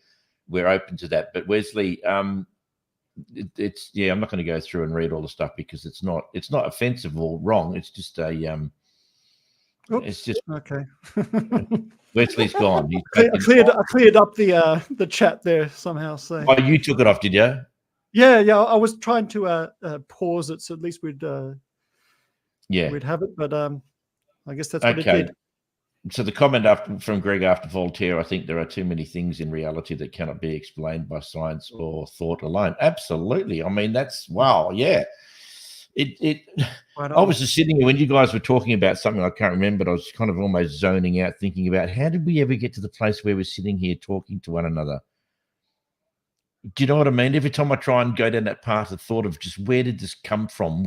we're open to that. But Wesley, it's I'm not going to go through and read all the stuff because it's not offensive or wrong. It's just a Oops. it's just Okay. Wesley's gone. I cleared up the chat there somehow. So you took it off, did you? yeah. I was trying to pause it so at least we'd have it, but I guess that's what it did. So the comment from Greg after Voltaire, I think there are too many things in reality that cannot be explained by science or thought alone. Absolutely. I mean, that's wow. Yeah. I was just sitting here when you guys were talking about something I can't remember, but I was kind of almost zoning out, thinking about how did we ever get to the place where we're sitting here talking to one another? Do you know what I mean? Every time I try and go down that path of thought of just where did this come from?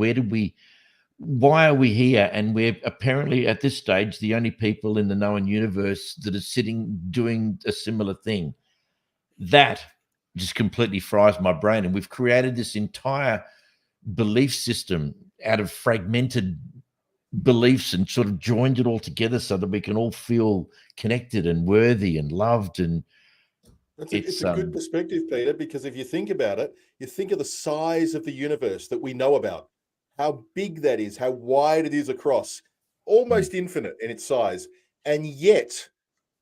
Why are we here? And we're apparently at this stage the only people in the known universe that are sitting doing a similar thing. That just completely fries my brain. And we've created this entire belief system out of fragmented beliefs and sort of joined it all together so that we can all feel connected and worthy and loved. And it's a good perspective, Peter, because if you think about it, you think of the size of the universe that we know about, how big that is, how wide it is across, almost infinite in its size. And yet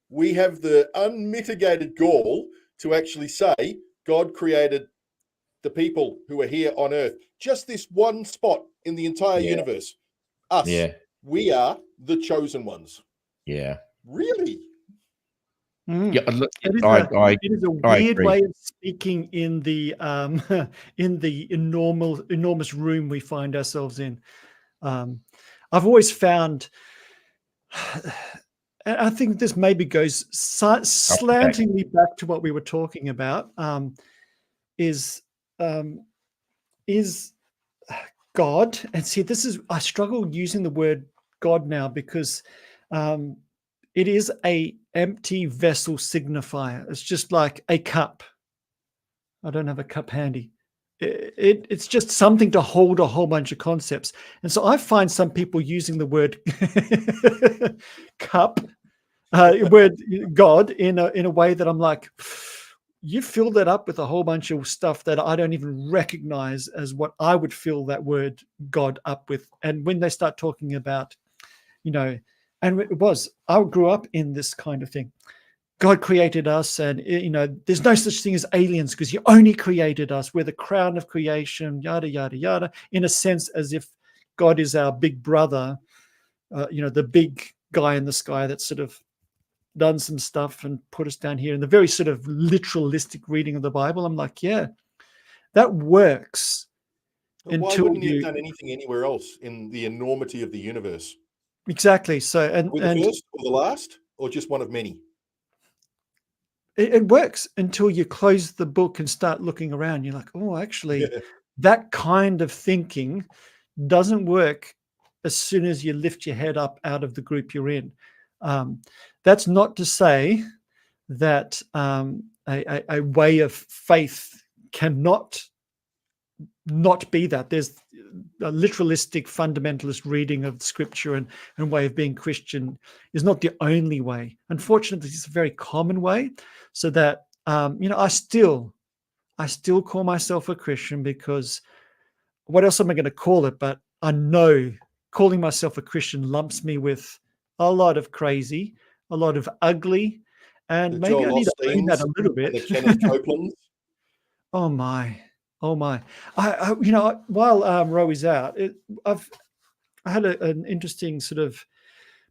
we have the unmitigated gall to actually say God created the people who are here on earth, just this one spot in the entire universe. Us. Yeah. We are the chosen ones. Yeah. Really? Yeah, it is a weird way of speaking in the enormous room we find ourselves in. I've always found, and I think this maybe goes slantingly back to what we were talking about, is God. And see, I struggle using the word God now because it is a empty vessel signifier. It's just like a cup. I don't have a cup handy. It's just something to hold a whole bunch of concepts. And so I find some people using the word cup, word God in a way that I'm like, you fill that up with a whole bunch of stuff that I don't even recognize as what I would fill that word God up with. And when they start talking about, and I grew up in this kind of thing. God created us, and there's no such thing as aliens because He only created us. We're the crown of creation, yada yada yada. In a sense, as if God is our big brother, the big guy in the sky that sort of done some stuff and put us down here. In the very sort of literalistic reading of the Bible, I'm like, yeah, that works. But why wouldn't He have done anything anywhere else in the enormity of the universe? Exactly. So, and the first or the last, or just one of many? It works until you close the book and start looking around. You're like, oh, actually, that kind of thinking doesn't work as soon as you lift your head up out of the group you're in. That's not to say that a way of faith cannot not be that. There's a literalistic fundamentalist reading of scripture and way of being Christian is not the only way. Unfortunately, it's a very common way. So that I still call myself a Christian because what else am I going to call it? But I know calling myself a Christian lumps me with a lot of crazy, a lot of ugly, and maybe I need to own that a little bit. The Kenneth Copelands. Oh my. I while Roe is out, I had an interesting sort of.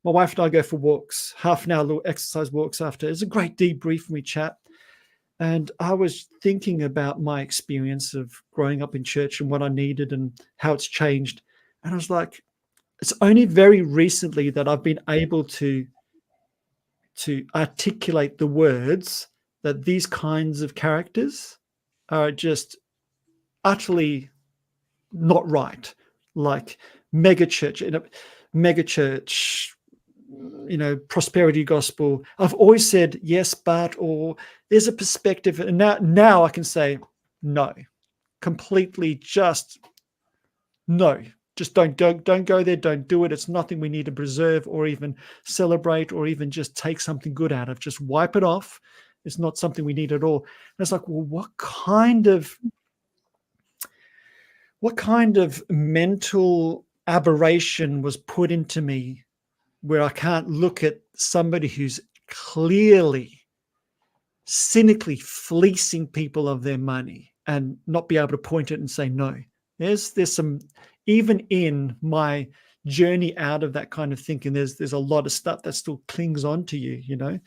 My wife and I go for walks, half an hour little exercise walks after. It's a great debrief and we chat. And I was thinking about my experience of growing up in church and what I needed and how it's changed. And I was like, it's only very recently that I've been able to articulate the words that these kinds of characters are just utterly not right. Like megachurch, prosperity gospel. I've always said yes, but, or there's a perspective. And now I can say no, completely just no. Just don't go there. Don't do it. It's nothing we need to preserve or even celebrate or even just take something good out of. Just wipe it off It's not something we need at all. And it's like, well, what kind of mental aberration was put into me where I can't look at somebody who's clearly cynically fleecing people of their money and not be able to point it and say no. There's some, even in my journey out of that kind of thinking, there's a lot of stuff that still clings on to you, you know.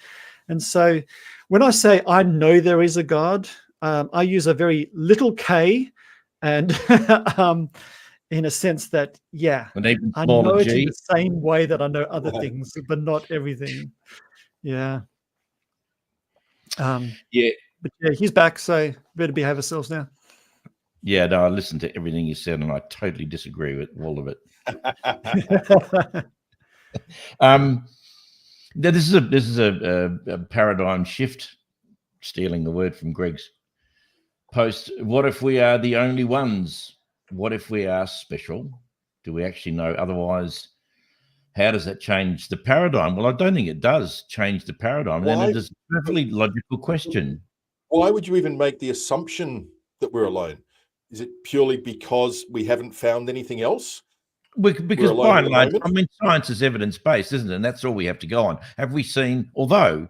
And so when I say I know there is a God, I use a very little k, and in a sense that, yeah, An even I smaller know it in G. the same way that I know other things, but not everything. Yeah. Yeah. But yeah, he's back, so better behave ourselves now. Yeah, no, I listened to everything you said, and I totally disagree with all of it. Now this is a paradigm shift, stealing the word from Greg's post. What if we are the only ones? What if we are special? Do we actually know otherwise? How does that change the paradigm? Well, I don't think it does change the paradigm. And then Why? it is a perfectly logical question. Why would you even make the assumption that we're alone? Is it purely because we haven't found anything else? Because alone by at and the large, moment? I mean, science is evidence-based, isn't it? And that's all we have to go on. Have we seen, although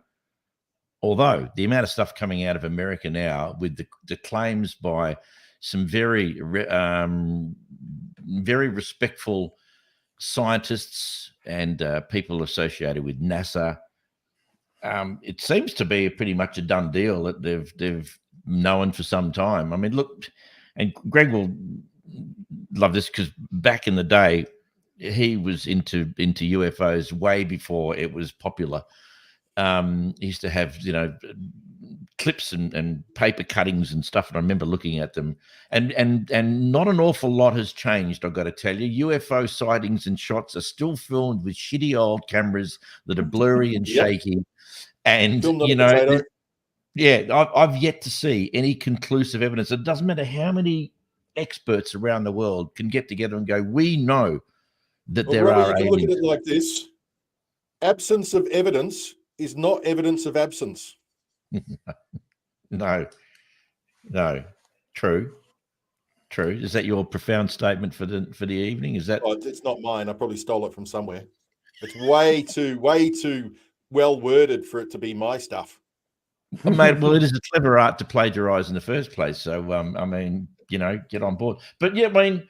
the amount of stuff coming out of America now with the claims by some very respectful scientists and people associated with NASA, it seems to be pretty much a done deal that they've known for some time. I mean, look, and Greg will love this because back in the day, he was into UFOs way before it was popular. He used to have, clips and paper cuttings and stuff, and I remember looking at them, and not an awful lot has changed, I've got to tell you. UFO sightings and shots are still filmed with shitty old cameras that are blurry and Yep. shaky, and Filmed on a potato. I've yet to see any conclusive evidence. It doesn't matter how many experts around the world can get together and go, we know that Well, there Robbie, are you can look at aliens. it like this: absence of evidence is not evidence of absence. No, true. Is that your profound statement for the evening? Is that? Oh, it's not mine. I probably stole it from somewhere. It's way too well worded for it to be my stuff. Mate, well, it is a clever art to plagiarize in the first place. So, I mean, get on board. But yeah, I mean,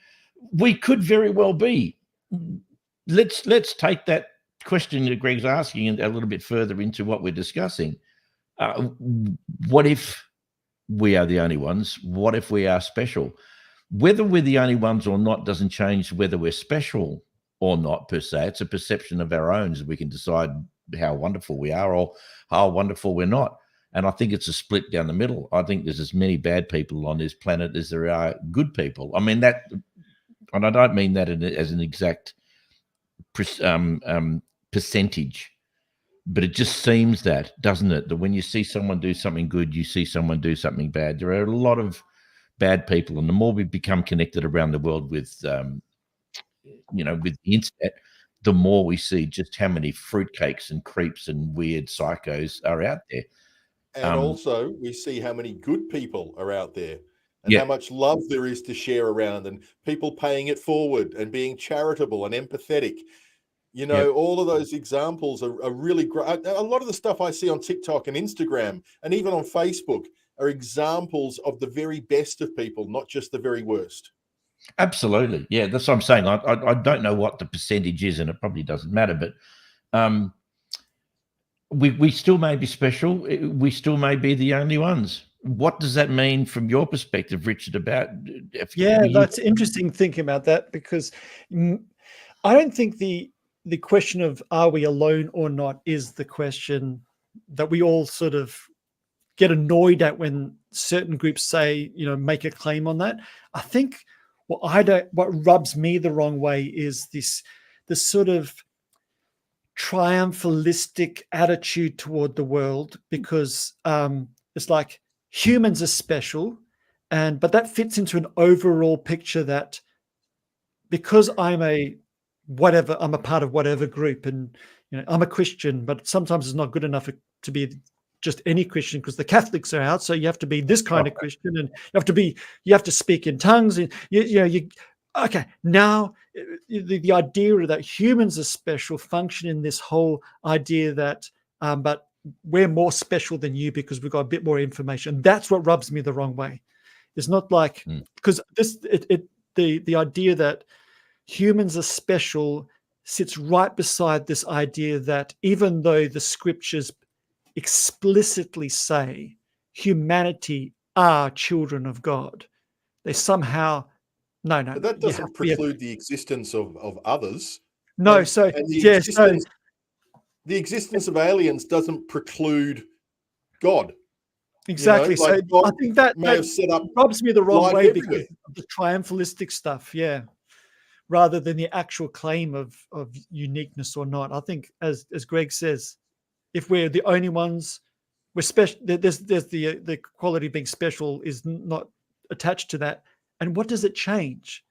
we could very well be. Let's take that question that Greg's asking and a little bit further into what we're discussing. What if we are the only ones? What if we are special? Whether we're the only ones or not doesn't change whether we're special or not, per se. It's a perception of our own, so we can decide how wonderful we are or how wonderful we're not. And I think it's a split down the middle. I think there's as many bad people on this planet as there are good people. I mean that, and I don't mean that as an exact percentage, but it just seems that, doesn't it? That when you see someone do something good, you see someone do something bad. There are a lot of bad people, and the more we become connected around the world with, with the internet, the more we see just how many fruitcakes and creeps and weird psychos are out there. And also, we see how many good people are out there and Yeah. how much love there is to share around, and people paying it forward and being charitable and empathetic. All of those examples are really great. A lot of the stuff I see on TikTok and Instagram and even on Facebook are examples of the very best of people, not just the very worst. Absolutely. Yeah, that's what I'm saying. I don't know what the percentage is, and it probably doesn't matter, but we still may be special. We still may be the only ones. What does that mean from your perspective, Richard, about that's interesting thinking about that, because I don't think the question of are we alone or not is the question that we all sort of get annoyed at when certain groups say, make a claim on that. I think what rubs me the wrong way is this sort of triumphalistic attitude toward the world, because it's like humans are special, but that fits into an overall picture that because I'm a part of whatever group, and I'm a Christian, but sometimes it's not good enough to be just any Christian because the Catholics are out. So you have to be this kind of Christian, and you have to speak in tongues, and okay. Now the idea that humans are special function in this whole idea that, but we're more special than you because we've got a bit more information. That's what rubs me the wrong way. It's not like because the idea that humans are special sits right beside this idea that even though the scriptures explicitly say humanity are children of God, they somehow But that doesn't preclude the existence of others. No, the existence of aliens doesn't preclude God. Exactly. God I think that may have set up rubs me the wrong way everywhere. because of the triumphalistic stuff, rather than the actual claim of uniqueness or not. I think, as Greg says, if we're the only ones, we're special. There's the quality of being special is not attached to that. And what does it change?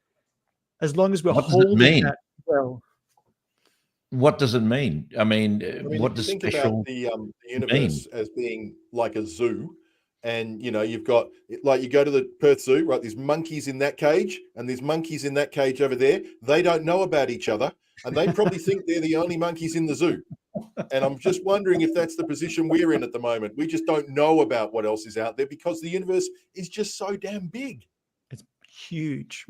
As long as we're holding that well. What does it mean? I mean, what does think special about the universe as being like a zoo, and you've got, like, you go to the Perth Zoo, right? There's monkeys in that cage, and there's monkeys in that cage over there. They don't know about each other, and they probably think they're the only monkeys in the zoo. And I'm just wondering if that's the position we're in at the moment. We just don't know about what else is out there because the universe is just so damn big. It's huge.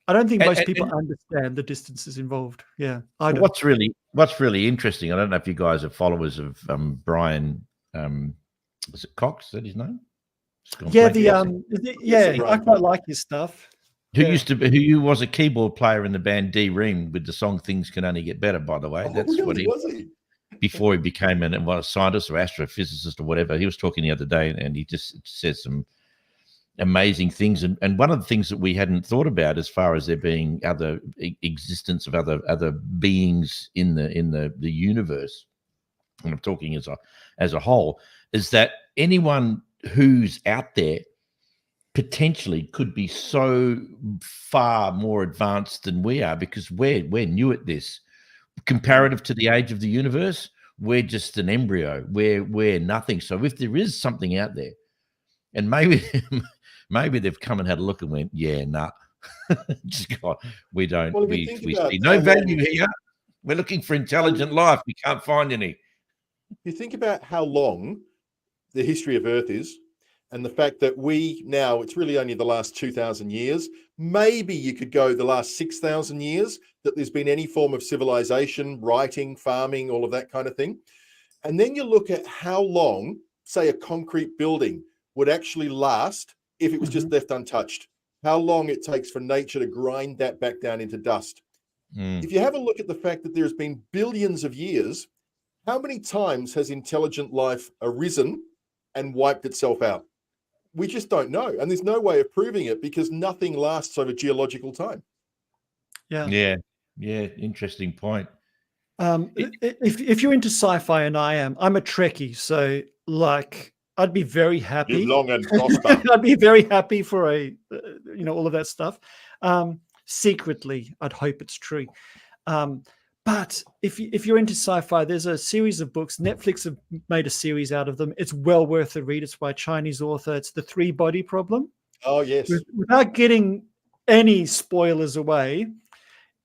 I don't think most people understand the distances involved. Yeah, I don't. What's really interesting, I don't know if you guys are followers of Brian, was it Cox? Is that his name? I quite like his stuff. Who was a keyboard player in the band D Ream with the song "Things Can Only Get Better." By the way, that's really? what he was before he became a scientist or astrophysicist or whatever. He was talking the other day, and he just says some amazing things. And one of the things that we hadn't thought about, as far as there being other existence of other beings in the universe, and I'm talking as a whole, is that anyone who's out there potentially could be so far more advanced than we are, because we're new at this. Comparative to the age of the universe, we're just an embryo. We're nothing. So if there is something out there, and maybe they've come and had a look and went, yeah, nah, just God, we don't. Well, we see no value here. We're looking for intelligent life. We can't find any. You think about how long the history of Earth is, and the fact that it's really only the last 2,000 years. Maybe you could go the last 6,000 years that there's been any form of civilization, writing, farming, all of that kind of thing. And then you look at how long, say, a concrete building would actually last if it was just left untouched. How long it takes for nature to grind that back down into dust. If you have a look at the fact that there's been billions of years, how many times has intelligent life arisen and wiped itself out? We just don't know. And there's no way of proving it because nothing lasts over geological time. Yeah. Interesting point. If you're into sci-fi, and I'm a Trekkie, so like I'd be very happy. Live long and prosper. I'd be very happy for all of that stuff. Secretly, I'd hope it's true. But if you're into sci-fi, there's a series of books. Netflix have made a series out of them. It's well worth a read. It's by a Chinese author. It's The Three-Body Problem. Oh, yes. Without getting any spoilers away,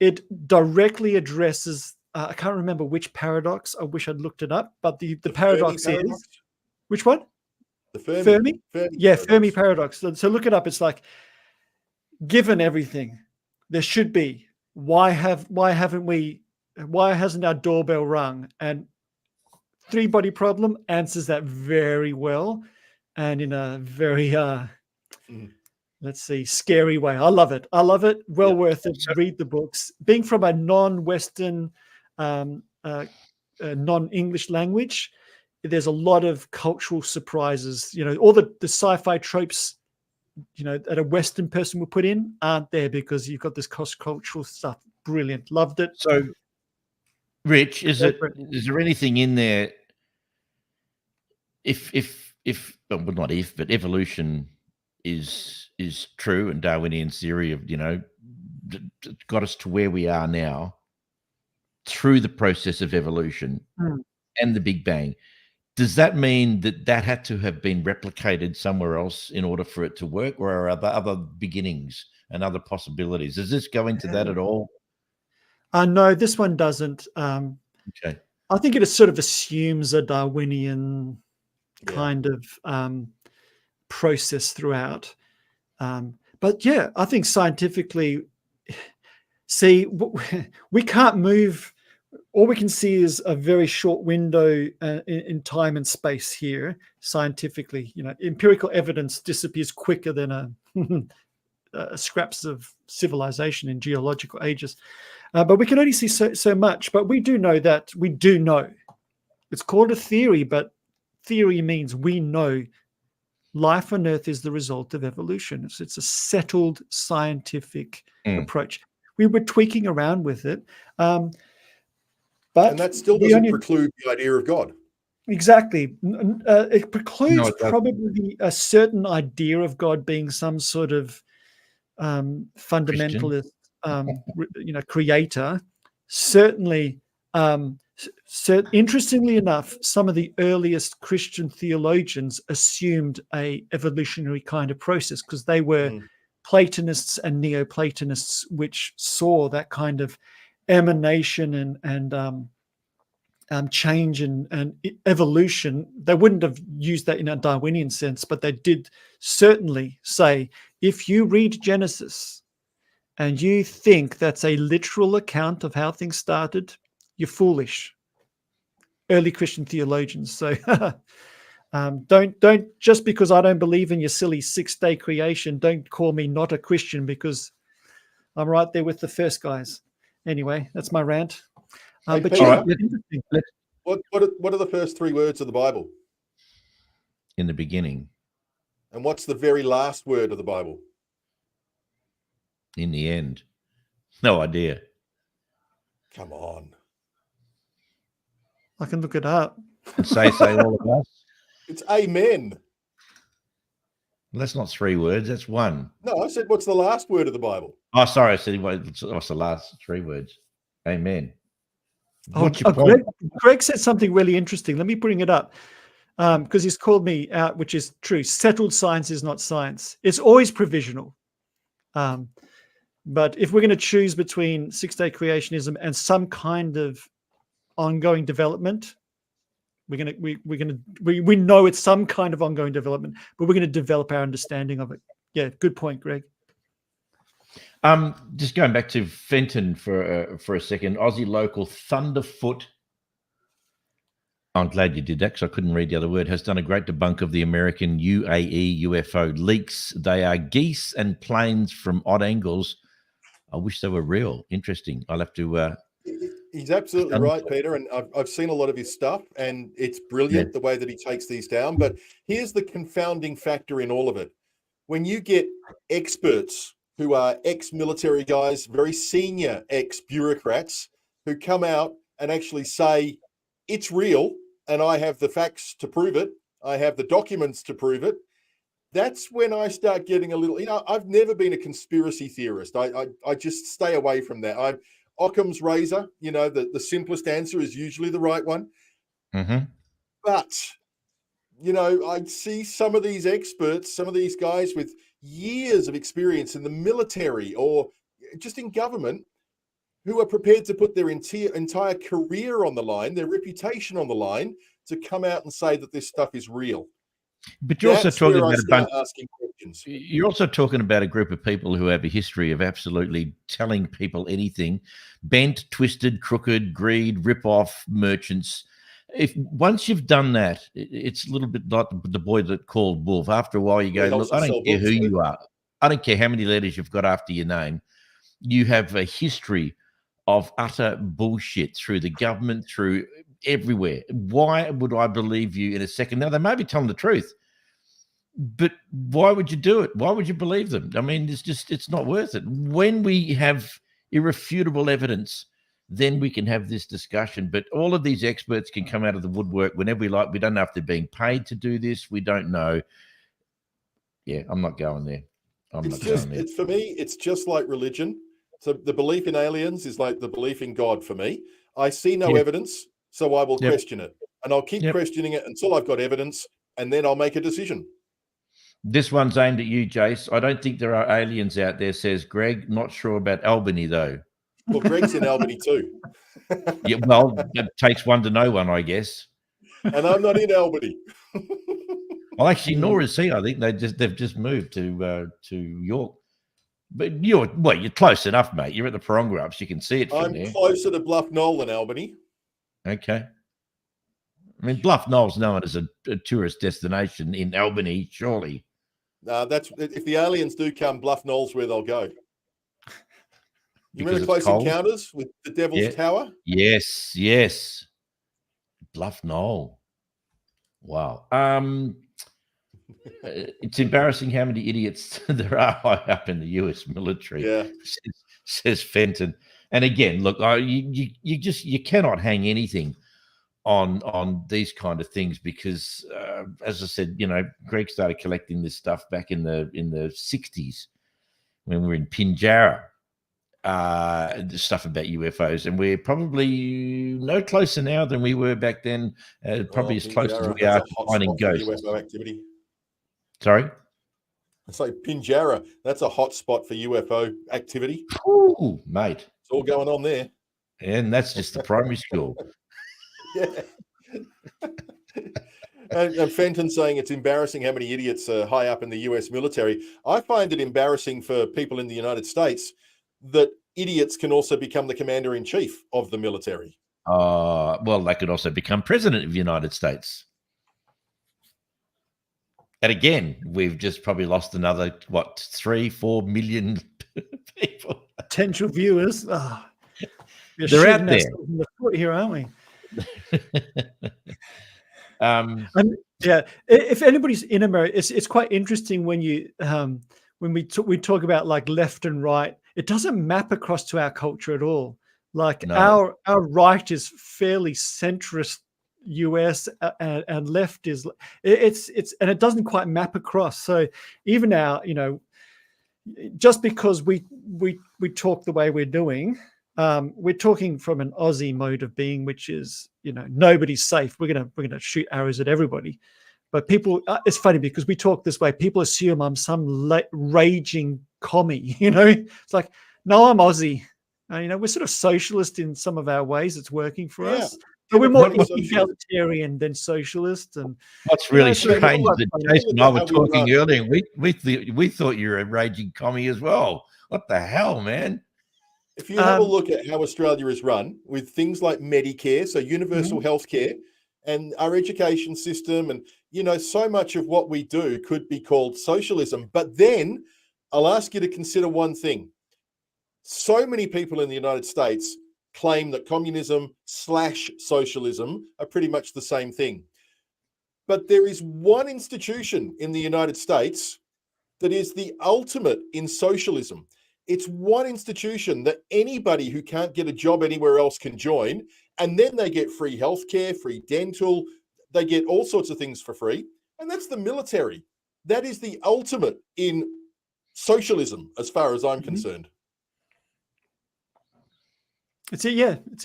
it directly addresses, I can't remember which paradox. I wish I'd looked it up. But the paradox is, which one? The Fermi? Fermi paradox. So look it up. It's like, given everything, there should be. Why hasn't our doorbell rung? And Three-Body Problem answers that very well, and in a very scary way. I love it. Well worth it. Read the books. Being from a non-Western, non-English language, there's a lot of cultural surprises. All the sci-fi tropes, that a Western person would put in aren't there because you've got this cross-cultural stuff. Brilliant. Loved it. So, Rich, is there anything in there? But evolution is true, and Darwinian theory of got us to where we are now through the process of evolution and the Big Bang. Does that mean that had to have been replicated somewhere else in order for it to work, or are there other beginnings and other possibilities? Does this go into that at all? No, this one doesn't. Okay. I think it sort of assumes a Darwinian Yeah. kind of process throughout. But yeah, I think scientifically, see, we can't move. All we can see is a very short window in time and space here. Scientifically, empirical evidence disappears quicker than scraps of civilization in geological ages. But we can only see so much. But we do know that we do know. It's called a theory, but theory means we know life on Earth is the result of evolution. It's a settled scientific approach. We were tweaking around with it. But that still doesn't preclude the idea of God. Exactly. It precludes probably a certain idea of God being some sort of fundamentalist, creator. Certainly, interestingly enough, some of the earliest Christian theologians assumed a evolutionary kind of process because they were Platonists and Neoplatonists, which saw that kind of emanation and change and evolution. They wouldn't have used that in a Darwinian sense, but they did certainly say, if you read Genesis and you think that's a literal account of how things started, you're foolish. Early Christian theologians. So don't just because I don't believe in your silly 6-day creation, don't call me not a Christian because I'm right there with the first guys. Anyway, that's my rant. Hey, but Peter, yeah, what are the first 3 words of the Bible? In the beginning. And what's the very last word of the Bible? In the end. No idea. Come on. I can look it up. Say all of us. It's amen. Well, that's not 3 words. That's 1. No, I said, what's the last word of the Bible? Oh, sorry. I said what's the last 3 words? Amen. What's your point? point? Greg said something really interesting. Let me bring it up because he's called me out, which is true. Settled science is not science. It's always provisional. But if we're going to choose between 6-day creationism and some kind of ongoing development, we know it's some kind of ongoing development, but we're going to develop our understanding of it. Yeah, good point, Greg. Just going back to Fenton for a second, Aussie local Thunderfoot. I'm glad you did that because I couldn't read the other word. Has done a great debunk of the American UAE UFO leaks. They are geese and planes from odd angles. I wish they were real. Interesting. I'll have to. He's absolutely right, Peter. And I've seen a lot of his stuff, and it's brilliant the way that he takes these down. But here's the confounding factor in all of it: when you get experts who are ex-military guys, very senior ex-bureaucrats, who come out and actually say, it's real, and I have the facts to prove it, I have the documents to prove it, that's when I start getting a little, I've never been a conspiracy theorist. I just stay away from that. Occam's razor, the simplest answer is usually the right one. Mm-hmm. But, I see some of these experts, some of these guys with years of experience in the military or just in government who are prepared to put their entire career on the line, their reputation on the line, to come out and say that this stuff is real. But you're also talking about a bunch. Asking questions. You're also talking about a group of people who have a history of absolutely telling people anything, bent, twisted, crooked, greed, rip-off merchants. If once you've done that, it's a little bit like the boy that called wolf. After a while, you go, look, I don't care who you are. I don't care how many letters you've got after your name. You have a history of utter bullshit through the government, through everywhere. Why would I believe you in a second? Now, they may be telling the truth, but why would you do it? Why would you believe them? I mean, it's not worth it. When we have irrefutable evidence, then we can have this discussion. But all of these experts can come out of the woodwork whenever we like. We don't know if they're being paid to do this. We don't know. Yeah, I'm not going there. For me, it's just like religion. So the belief in aliens is like the belief in God for me. I see no evidence, so I will question it. and I'll keep Yep. questioning it until I've got evidence, and then I'll make a decision. This one's aimed at you, Jace. I don't think there are aliens out there, says Greg. Not sure about Albany, though. Well, Greg's in Albany too, Yeah, well, it takes one to know one, I guess. and I'm not in Albany. Well, actually, nor is he. I think they've just moved to York. But you're close enough, mate. You're at the Paronga, you can see it from I'm there. closer to Bluff Knoll than Albany. Okay. I mean, Bluff Knoll's known as a tourist destination in Albany, surely. That's if the aliens do come, Bluff Knoll's where they'll go. You Because remember it's Close cold? Encounters with the Devil's Yeah. Tower? Yes. Bluff Knoll. Wow. It's embarrassing how many idiots there are high up in the US military. Yeah. Says Fenton. And again, look, you cannot hang anything on these kind of things because, as I said, Greg started collecting this stuff back in the 60s when we were in Pinjarra. The stuff about UFOs, and we're probably no closer now than we were back then. Probably as close as we are to finding ghosts. UFO activity. Sorry? It's like Pinjarra. That's a hot spot for UFO activity. Ooh, mate. It's all going on there. And that's just the primary school. Yeah. And Fenton saying it's embarrassing how many idiots are high up in the US military. I find it embarrassing for people in the United States that idiots can also become the commander-in-chief of the military. Well, they could also become president of the United States. And again, we've just probably lost another, 3-4 million people. Potential viewers. Oh, they're out there. In the foot here, aren't we? And yeah, if anybody's in America, it's quite interesting when you when we talk about like left and right. It doesn't map across to our culture at all. Like No. our right is fairly centrist US and left is it's and it doesn't quite map across. So even now, just because we talk the way we're doing, we're talking from an Aussie mode of being, which is nobody's safe. We're gonna shoot arrows at everybody. But people, it's funny because we talk this way. People assume I'm some raging commie. It's like, no, I'm Aussie. We're sort of socialist in some of our ways. It's working for us. But we're more egalitarian than socialist. And what's really strange is that Jason and I were talking earlier. We thought you were a raging commie as well. What the hell, man? If you have a look at how Australia is run with things like Medicare, so universal health care, and our education system, and so much of what we do could be called socialism. But then I'll ask you to consider one thing. So many people in the United States claim that communism/socialism are pretty much the same thing. But there is one institution in the United States that is the ultimate in socialism. It's one institution that anybody who can't get a job anywhere else can join, and then they get free healthcare, free dental, they get all sorts of things for free, and that's the military. That is the ultimate in socialism, as far as I'm concerned. It's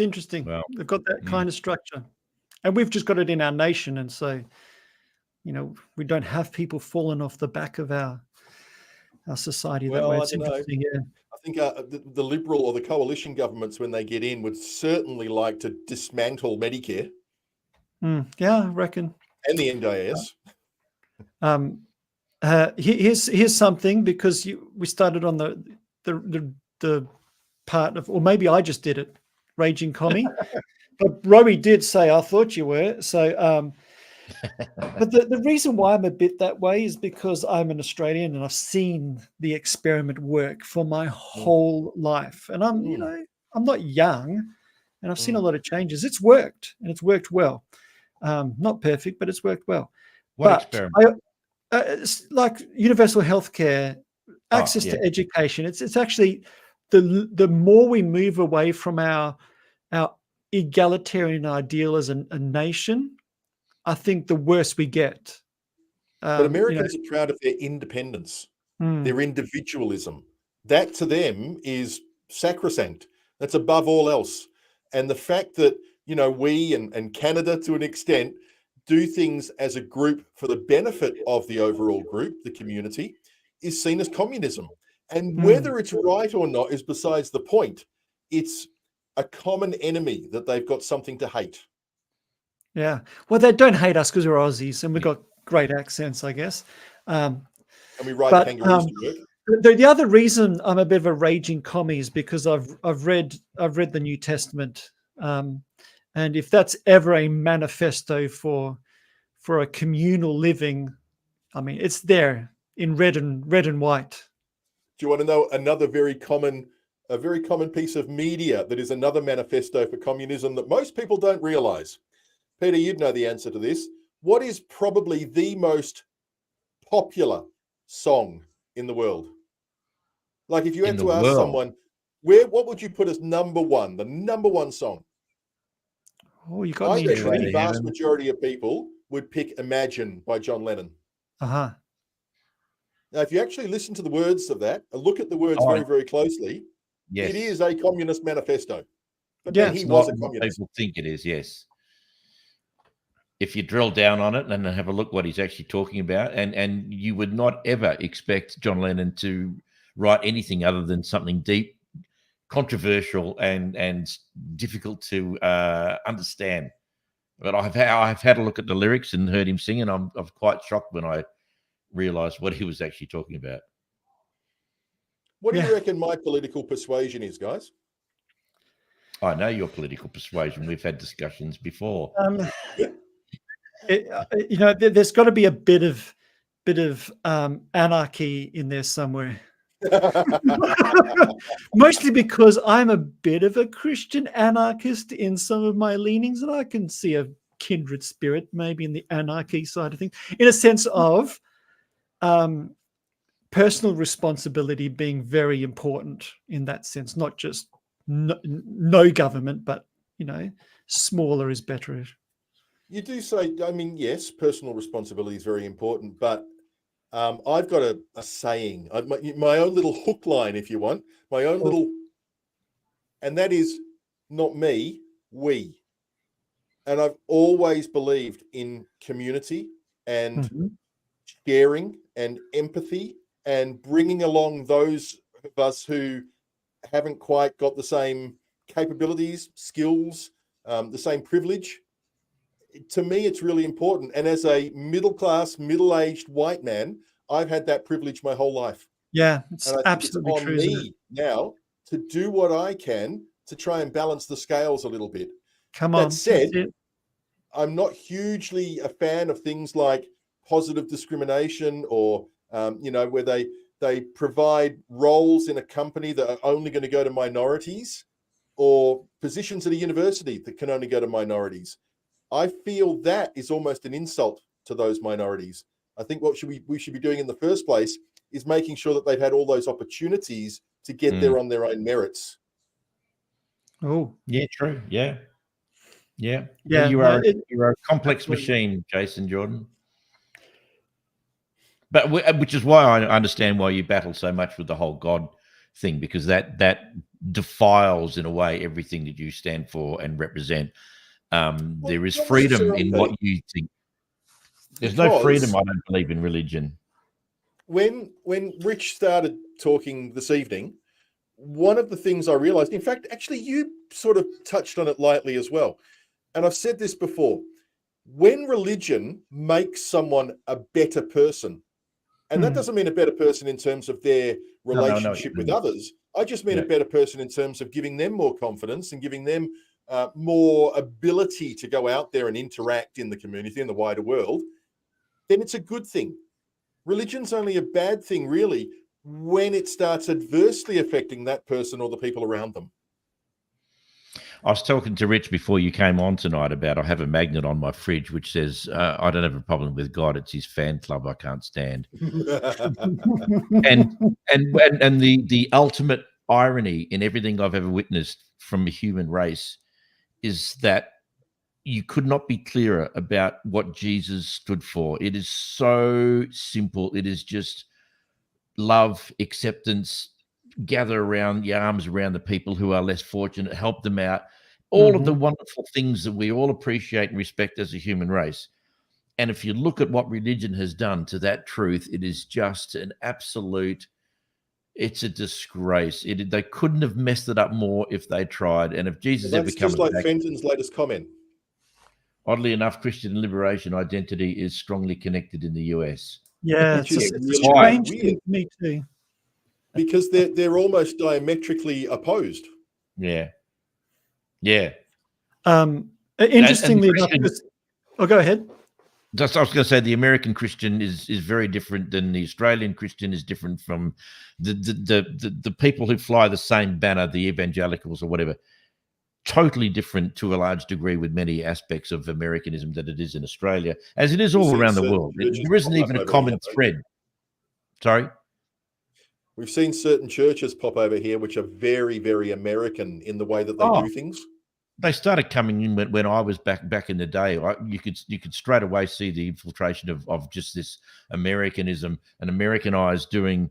interesting. Well, they've got that kind of structure, and we've just got it in our nation, and so we don't have people falling off the back of our society that way. It's interesting. Yeah. I think the Liberal or the coalition governments, when they get in, would certainly like to dismantle Medicare. Yeah, I reckon. And the NDIS. Here's something, because we started on the part of, or maybe I just did it, raging commie. But Rowie did say, I thought you were. So, but the reason why I'm a bit that way is because I'm an Australian and I've seen the experiment work for my whole life. And I'm not young, and I've seen a lot of changes. It's worked, and it's worked well. Not perfect, but it's worked well. What experiment? It's like universal healthcare, access to education. It's actually the more we move away from our egalitarian ideal as a nation, I think the worse we get. But Americans are proud of their independence, their individualism. That to them is sacrosanct. That's above all else. And the fact that we and Canada to an extent do things as a group for the benefit of the overall group, the community, is seen as communism. And whether it's right or not is besides the point. It's a common enemy that they've got something to hate. Yeah. Well, they don't hate us because we're Aussies and we've got great accents, I guess. And we ride But kangaroos to work. the other reason I'm a bit of a raging commie is because I've read the New Testament, and if that's ever a manifesto for a communal living, I mean, it's there in red and white. Do you want to know another very common piece of media that is another manifesto for communism that most people don't realize? Peter, you'd know the answer to this. What is probably the most popular song in the world? Like if you had to ask someone, what would you put as number one, the number one song? Oh, you got me I reckon the intrigued. vast majority of people would pick Imagine by John Lennon. Uh-huh. Now, if you actually listen to the words of that, look at the words very, very closely, yes, it is a communist manifesto. But Yeah, then he it's was not a what communist. people think it is. Yes, if you drill down on it and have a look what he's actually talking about, and you would not ever expect John Lennon to write anything other than something deep, controversial, and difficult to understand. But I've had a look at the lyrics and heard him sing, and I'm quite shocked when I realised what he was actually talking about. What do you reckon my political persuasion is, guys? I know your political persuasion. We've had discussions before. There's got to be a bit of anarchy in there somewhere. Mostly because I'm a bit of a Christian anarchist in some of my leanings, and I can see a kindred spirit maybe in the anarchy side of things, in a sense of personal responsibility being very important in that sense, not just no government, but smaller is better. You do say, I mean, yes, personal responsibility is very important, but I've got a saying, my own little hook line, if you want, my own little, and that is not me, we. And I've always believed in community and sharing and empathy and bringing along those of us who haven't quite got the same capabilities, skills, the same privilege. To me, it's really important. And as a middle-class, middle-aged white man, I've had that privilege my whole life. Yeah, it's and I think absolutely it's on true. me now to do what I can to try and balance the scales a little bit. Come on. That said, I'm not hugely a fan of things like positive discrimination or, where they provide roles in a company that are only going to go to minorities or positions at a university that can only go to minorities. I feel that is almost an insult to those minorities. I think what we should be doing in the first place is making sure that they've had all those opportunities to get there on their own merits. Oh, yeah, true. Yeah. Yeah, You are a complex machine, Jason Jordan. But which is why I understand why you battle so much with the whole God thing, because that defiles in a way everything that you stand for and represent. There is freedom in what you think. There's no freedom, I don't believe, in religion. When Rich started talking this evening, one of the things I realized, in fact, actually you sort of touched on it lightly as well. And I've said this before, when religion makes someone a better person, and that doesn't mean a better person in terms of their relationship with others. I just mean a better person in terms of giving them more confidence and giving them more ability to go out there and interact in the community, in the wider world, then it's a good thing. Religion's only a bad thing, really, when it starts adversely affecting that person or the people around them. I was talking to Rich before you came on tonight about I have a magnet on my fridge which says I don't have a problem with God, it's his fan club I can't stand. and the ultimate irony in everything I've ever witnessed from a human race is that you could not be clearer about what Jesus stood for. It is so simple. It is just love, acceptance, gather around your arms around the people who are less fortunate, help them out. all of the wonderful things that we all appreciate and respect as a human race. And if you look at what religion has done to that truth, it is just an absolute, it's a disgrace. They couldn't have messed it up more if they tried. And if Jesus Well, ever that's comes just like back, Fenton's latest comment. oddly enough, Christian liberation identity is strongly connected in the US. Yeah, Which it's is a really strange weird. thing to me too. Because they're almost diametrically opposed. Yeah. Yeah. Interestingly enough, Christian, go ahead. just I was going to say the American Christian is very different than the Australian Christian is different from the people who fly the same banner, the evangelicals or whatever. Totally different to a large degree with many aspects of Americanism that it is in Australia, as it is all around the world. There isn't even a common thread. Sorry? We've seen certain churches pop over here which are very, very American in the way that they do things. They started coming in when I was back in the day. You could straight away see the infiltration of just this Americanism and Americanized doing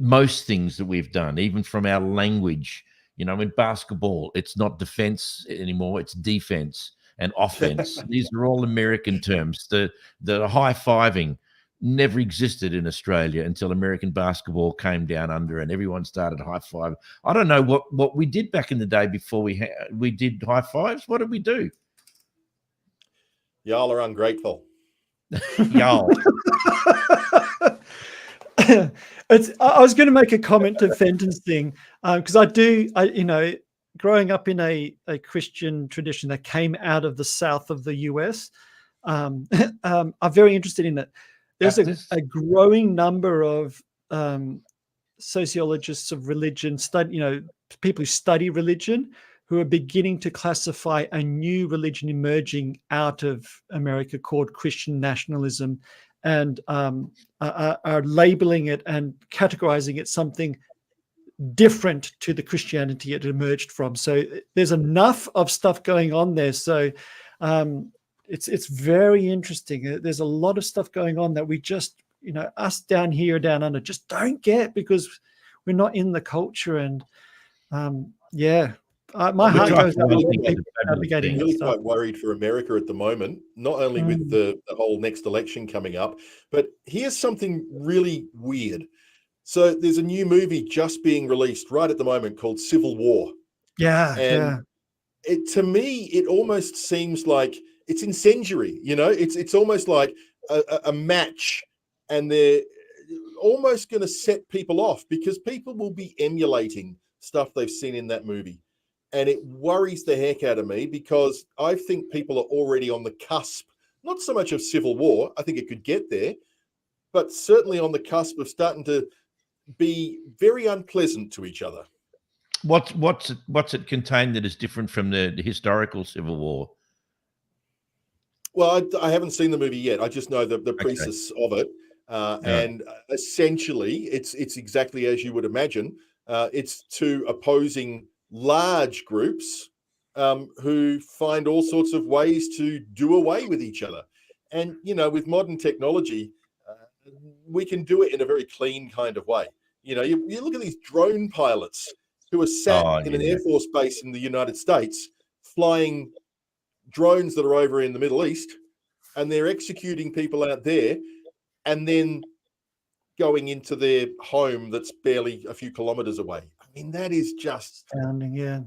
most things that we've done, even from our language. You know, in basketball, it's not defense anymore; it's defense and offense. These are all American terms. The high-fiving never existed in Australia until American basketball came down under and everyone started high-five. I don't know what we did back in the day before we did high-fives. What did we do? Y'all are ungrateful. Y'all. I was going to make a comment to Fenton's thing because I growing up in a Christian tradition that came out of the south of the US, I'm very interested in it. There's a growing number of sociologists of religion, people who study religion, who are beginning to classify a new religion emerging out of America called Christian nationalism, and are labeling it and categorizing it something different to the Christianity it emerged from. So there's enough of stuff going on there. So it's very interesting. There's a lot of stuff going on that we just, us down here, down under, just don't get because we're not in the culture. And my heart goes out to navigating. I'm really quite worried for America at the moment, not only with the whole next election coming up, but here's something really weird. So there's a new movie just being released right at the moment called Civil War. And to me, it almost seems like it's incendiary. It's almost like a match, and they're almost going to set people off because people will be emulating stuff they've seen in that movie. And it worries the heck out of me because I think people are already on the cusp, not so much of civil war, I think it could get there, but certainly on the cusp of starting to be very unpleasant to each other. What's it contained that is different from the historical Civil War? Well, I haven't seen the movie yet. I just know the precis of it. And essentially, it's exactly as you would imagine. It's two opposing large groups who find all sorts of ways to do away with each other. And, with modern technology, we can do it in a very clean kind of way. You look at these drone pilots who are sat in an Air Force base in the United States flying drones that are over in the Middle East, and they're executing people out there and then going into their home that's barely a few kilometers away. I mean, that is just astounding. Yeah.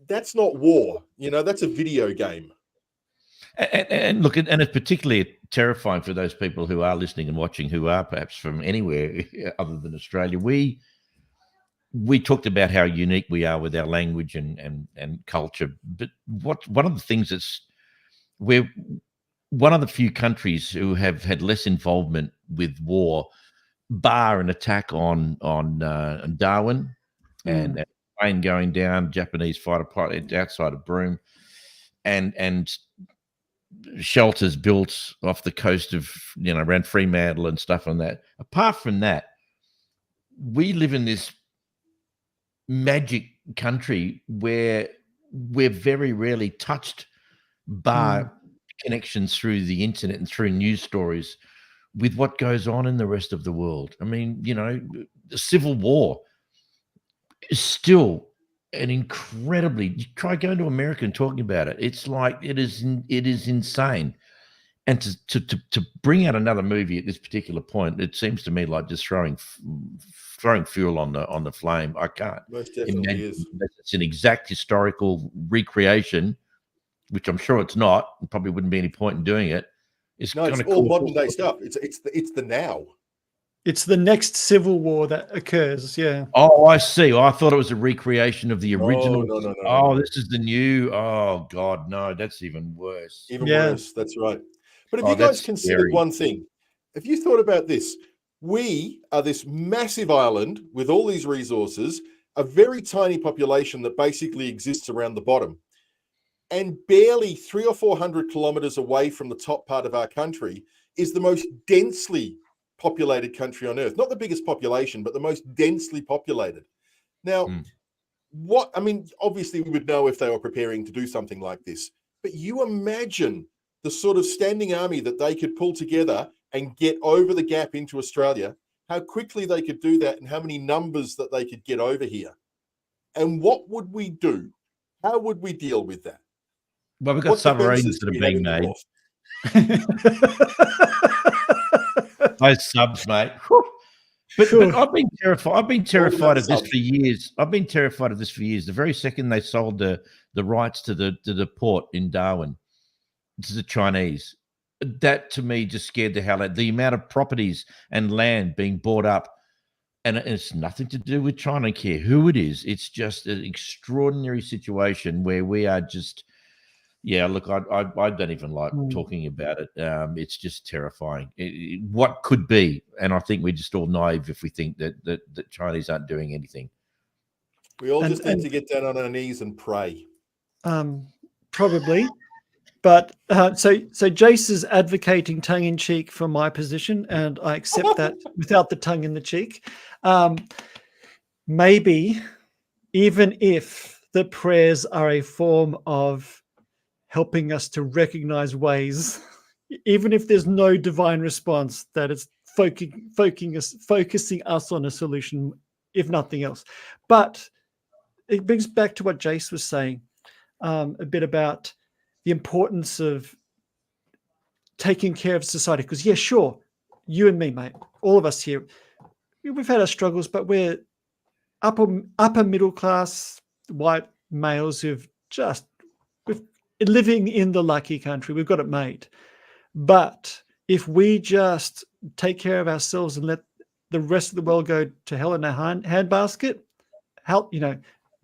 That's not war. That's a video game. And look, and it's particularly terrifying for those people who are listening and watching who are perhaps from anywhere other than Australia. We talked about how unique we are with our language and culture, but one of the things we're one of the few countries who have had less involvement with war, bar an attack on Darwin and a plane going down, Japanese fighter pilot outside of Broome, and shelters built off the coast of around Fremantle and stuff on that. Apart from that, we live in this magic country where we're very rarely touched by connections through the internet and through news stories with what goes on in the rest of the world. I mean, the Civil War is still an incredibly. You try going to America and talking about it. It's like it is insane. And to bring out another movie at this particular point, it seems to me like just throwing fuel on the flame. I can't Most definitely imagine is. unless it's an exact historical recreation, which I'm sure it's not, and probably wouldn't be any point in doing it. It's No, it's gonna all cause modern day stuff. It's the now. It's the next civil war that occurs. Yeah. Oh, I see. Oh, I thought it was a recreation of the No, original. no. Oh, this is the new. Oh God, no, that's even worse. Even Yeah. worse. That's right. But have Oh, you guys that's considered scary. one thing? Have you thought about this? We are this massive island with all these resources, a very tiny population that basically exists around the bottom. And barely 300 or 400 kilometers away from the top part of our country is the most densely populated country on earth. Not the biggest population, but the most densely populated. Now, obviously we would know if they were preparing to do something like this, but you imagine the sort of standing army that they could pull together and get over the gap into Australia, how quickly they could do that and how many numbers that they could get over here. And what would we do? How would we deal with that? Well, we've got What submarines defenses that do are we have being in the made. north? Those subs, mate. Whew. But I've been terrified. I've been terrified of this subs. for years. I've been terrified of this for years. The very second they sold the rights to the port in Darwin to the Chinese, that to me just scared the hell out. The amount of properties and land being bought up, and it's nothing to do with China. I don't care who it is. It's just an extraordinary situation where we are just. Yeah, look, I don't even like talking about it. It's just terrifying. What could be, and I think we're just all naive if we think that Chinese aren't doing anything. We all just need to get down on our knees and pray. Probably, but so Jace is advocating tongue in cheek for my position, and I accept that without the tongue in the cheek. Maybe, even if the prayers are a form of helping us to recognize ways, even if there's no divine response, that it's focusing us on a solution, if nothing else. But it brings back to what Jace was saying, a bit about the importance of taking care of society. Because, yeah, sure, you and me, mate, all of us here, we've had our struggles, but we're upper middle class white males who've just living in the lucky country. We've got it made. But if we just take care of ourselves and let the rest of the world go to hell in a handbasket,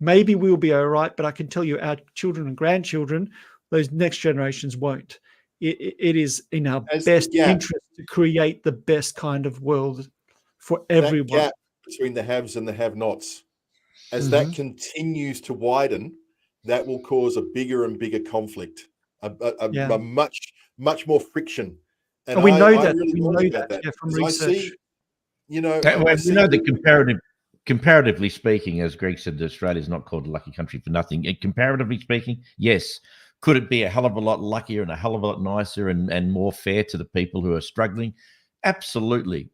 maybe we'll be all right. But I can tell you, our children and grandchildren, those next generations won't. It is in our best interest to create the best kind of world for everyone. That gap between the haves and the have-nots, as that continues to widen, that will cause a bigger and bigger conflict, a much more friction. And we know that. Really we know that from research. I see, we know that comparatively speaking, as Greg said, Australia is not called a lucky country for nothing. And comparatively speaking, yes. Could it be a hell of a lot luckier and a hell of a lot nicer and more fair to the people who are struggling? Absolutely.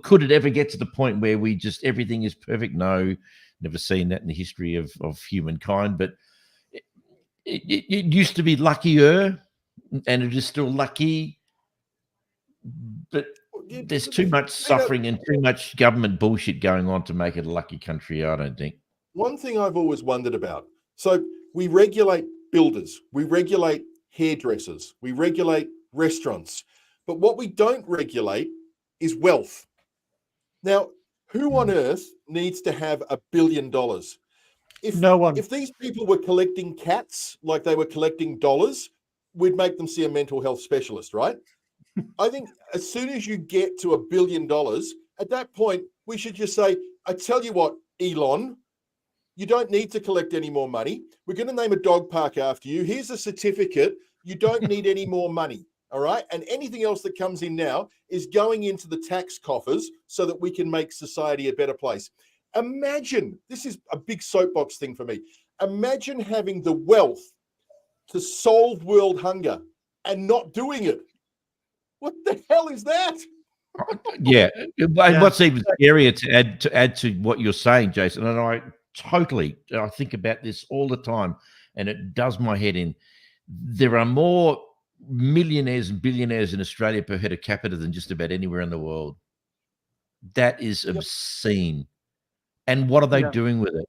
Could it ever get to the point where we just everything is perfect? No, never seen that in the history of humankind. But it used to be luckier, and it is still lucky. But there's too much suffering and too much government bullshit going on to make it a lucky country, I don't think. One thing I've always wondered about. So we regulate builders, we regulate hairdressers, we regulate restaurants. But what we don't regulate is wealth. Now, who on earth needs to have $1 billion? No one. If these people were collecting cats like they were collecting dollars, we'd make them see a mental health specialist, right? I think as soon as you get to $1 billion, at that point, we should just say, I tell you what, Elon, you don't need to collect any more money. We're going to name a dog park after you. Here's a certificate. You don't need any more money. All right. And anything else that comes in now is going into the tax coffers so that we can make society a better place. Imagine, this is a big soapbox thing for me. Imagine having the wealth to solve world hunger and not doing it. What the hell is that? Yeah. What's even scarier to add to what you're saying, Jason, and I totally. I think about this all the time, and it does my head in. There are more millionaires and billionaires in Australia per head of capita than just about anywhere in the world. That is Yep. obscene. And what are they Yeah. doing with it?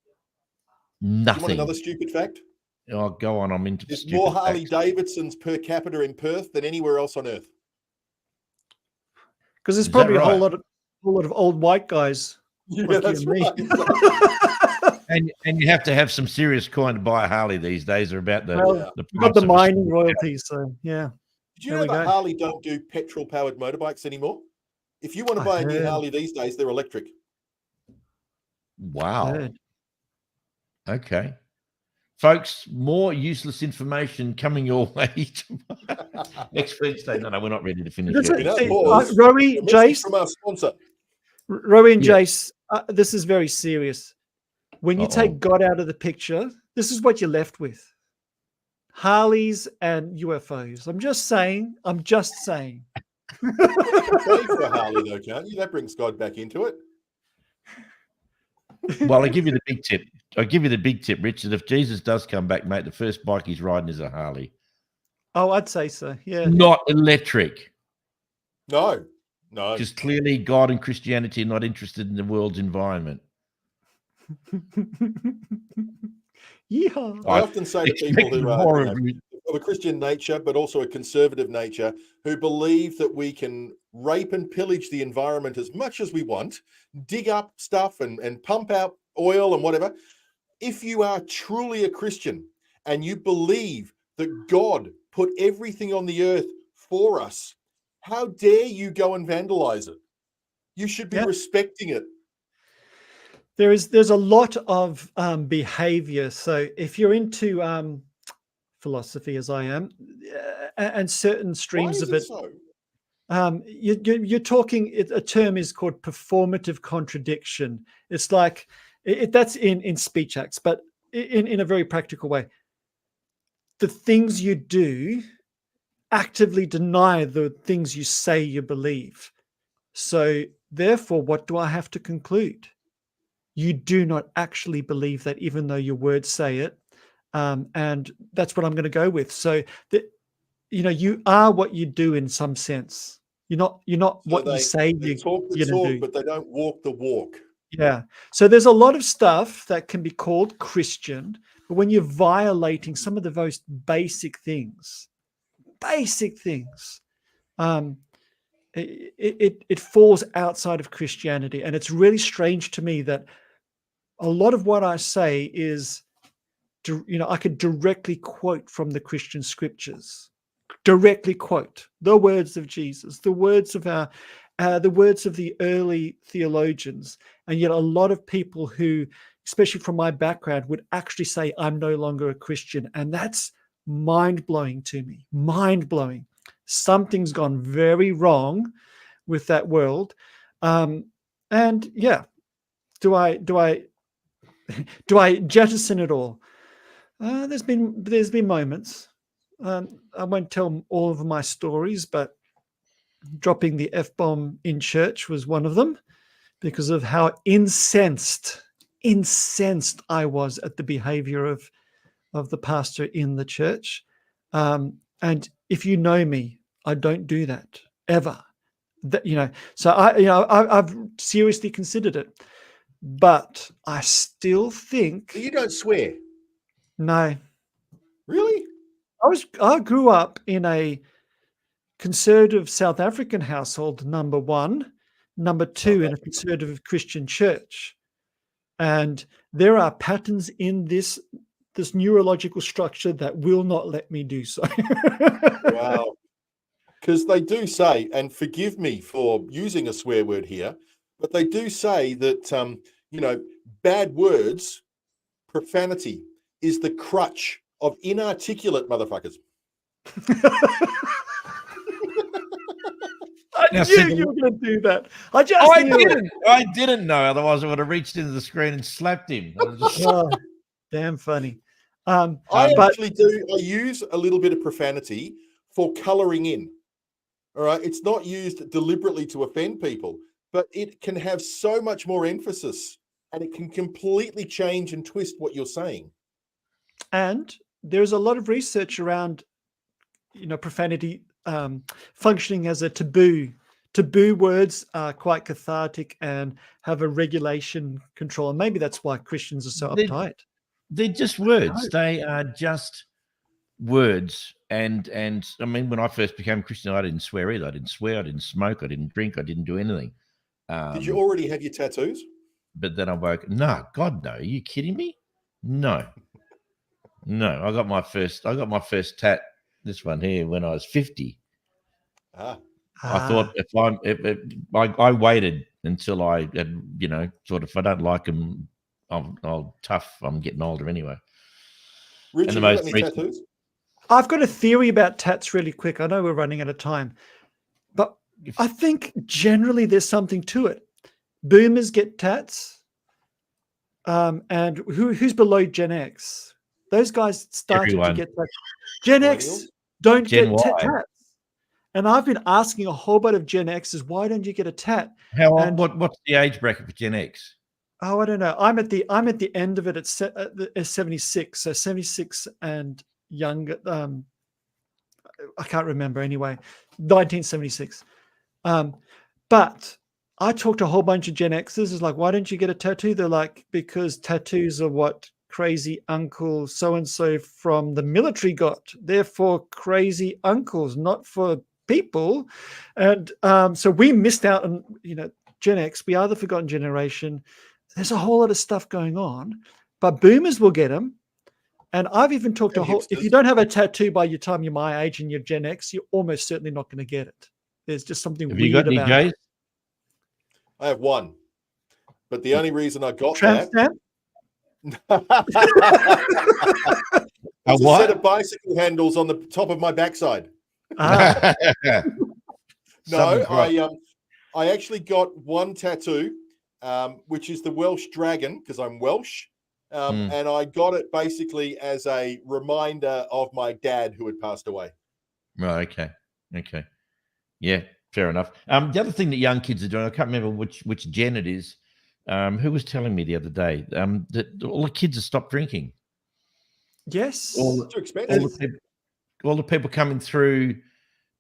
Do you want Nothing. another stupid fact? Oh, go on. I'm into There's stupid more Harley facts. Davidsons per capita in Perth than anywhere else on earth. Because there's Is that probably a whole right? lot of old white guys Yeah, like you that's and me. right. And you have to have some serious coin to buy a Harley these days. Are about the Well, Yeah. the we've got the price of a mining small royalties, so yeah. Did you There know we that go. Harley don't do petrol-powered motorbikes anymore? If you want to I buy a new heard. Harley these days, they're electric. Wow. Heard. Okay. Folks, more useless information coming your way next Wednesday. No, we're not ready to finish This yet. is, Now, see, pause. Rowie, A message Jace, from our sponsor. Rowie and Yeah. Jace, this is very serious. When you take God out of the picture, this is what you're left with. Harleys and UFOs. I'm just saying. You can pay for a Harley, though, can't you? That brings God back into it. Well, I'll give you the big tip. Richard. If Jesus does come back, mate, the first bike he's riding is a Harley. Oh, I'd say so. Yeah. Not electric. No. Because clearly God and Christianity are not interested in the world's environment. Yeehaw. I often say to people Expecting who are more of you. of a Christian nature, but also a conservative nature, who believe that we can rape and pillage the environment as much as we want, dig up stuff and pump out oil and whatever. If you are truly a Christian and you believe that God put everything on the earth for us, how dare you go and vandalize it? You should be respecting it. There's a lot of behavior. So if you're into philosophy, as I am, and certain streams of it, so? you're talking. A term is called performative contradiction. It's like that's in speech acts, but in a very practical way. The things you do actively deny the things you say you believe. So therefore, what do I have to conclude? You do not actually believe that, even though your words say it. And that's what I'm going to go with. So that, you are what you do in some sense. You're not So what you say they talk the you're going to talk, do. but they don't walk the walk. Yeah. So there's a lot of stuff that can be called Christian, but when you're violating some of the most basic things, it falls outside of Christianity. And it's really strange to me that a lot of what I say is, I could directly quote from the Christian scriptures, directly quote the words of Jesus, the words of the words of the early theologians. And yet a lot of people who, especially from my background, would actually say, I'm no longer a Christian. And that's mind-blowing to me, mind-blowing. Something's gone very wrong with that world. And yeah, do I jettison it all? There's been moments. I won't tell all of my stories, but dropping the F-bomb in church was one of them, because of how incensed I was at the behavior of the pastor in the church. And if you know me, I don't do that ever. So I've seriously considered it, but I still think. So you don't swear? No. Really? I grew up in a conservative South African household, number one. Number two, in a conservative Christian church. And there are patterns in this neurological structure that will not let me do so. Wow. Because they do say, and forgive me for using a swear word here, but they do say that, bad words, profanity, is the crutch of inarticulate motherfuckers. I knew you were going to do that. I didn't know. Otherwise, I would have reached into the screen and slapped him. Oh, damn funny. I use a little bit of profanity for colouring in. All right. It's not used deliberately to offend people, but it can have so much more emphasis and it can completely change and twist what you're saying. And there's a lot of research around, profanity functioning as a taboo. Taboo words are quite cathartic and have a regulation control. And maybe that's why Christians are so uptight. They're just words. They are just words. And I mean, when I first became Christian, I didn't swear either. I didn't swear. I didn't smoke. I didn't drink. I didn't do anything. Did you already have your tattoos? But then I woke. No, God, no. Are you kidding me? No. I got my first tat. This one here when I was 50. I thought I waited until I had, sort of, if I don't like them, I'll tough. I'm getting older anyway. Richard, you got any tattoos? I've got a theory about tats really quick. I know we're running out of time, but I think generally there's something to it. Boomers get tats. And who's below Gen X? Those guys started to get tats. Gen X don't get tats. And I've been asking a whole bunch of Gen Xers, why don't you get a tat? What's the age bracket for Gen X? Oh, I don't know. I'm at the end of it at 76. So 76 and younger. I can't remember anyway. 1976. But I talked to a whole bunch of Gen Xers. It's like, why don't you get a tattoo? They're like, because tattoos are what crazy uncle so-and-so from the military got. They're for crazy uncles, not for people. And so we missed out on, Gen X. We are the forgotten generation. There's a whole lot of stuff going on, but boomers will get them. And I've even talked to if you don't have a tattoo by your time you're my age and you're Gen X, you're almost certainly not going to get it. There's just something weird about it. Have you got any, Jay? I have one, but the only reason I got that it's a set of bicycle handles on the top of my backside. No, I actually got one tattoo, which is the Welsh dragon, because I'm Welsh. And I got it basically as a reminder of my dad who had passed away. Right. Okay. Yeah, fair enough. The other thing that young kids are doing, I can't remember which gen it is. Who was telling me the other day that all the kids have stopped drinking? Yes. Too expensive. All the people coming through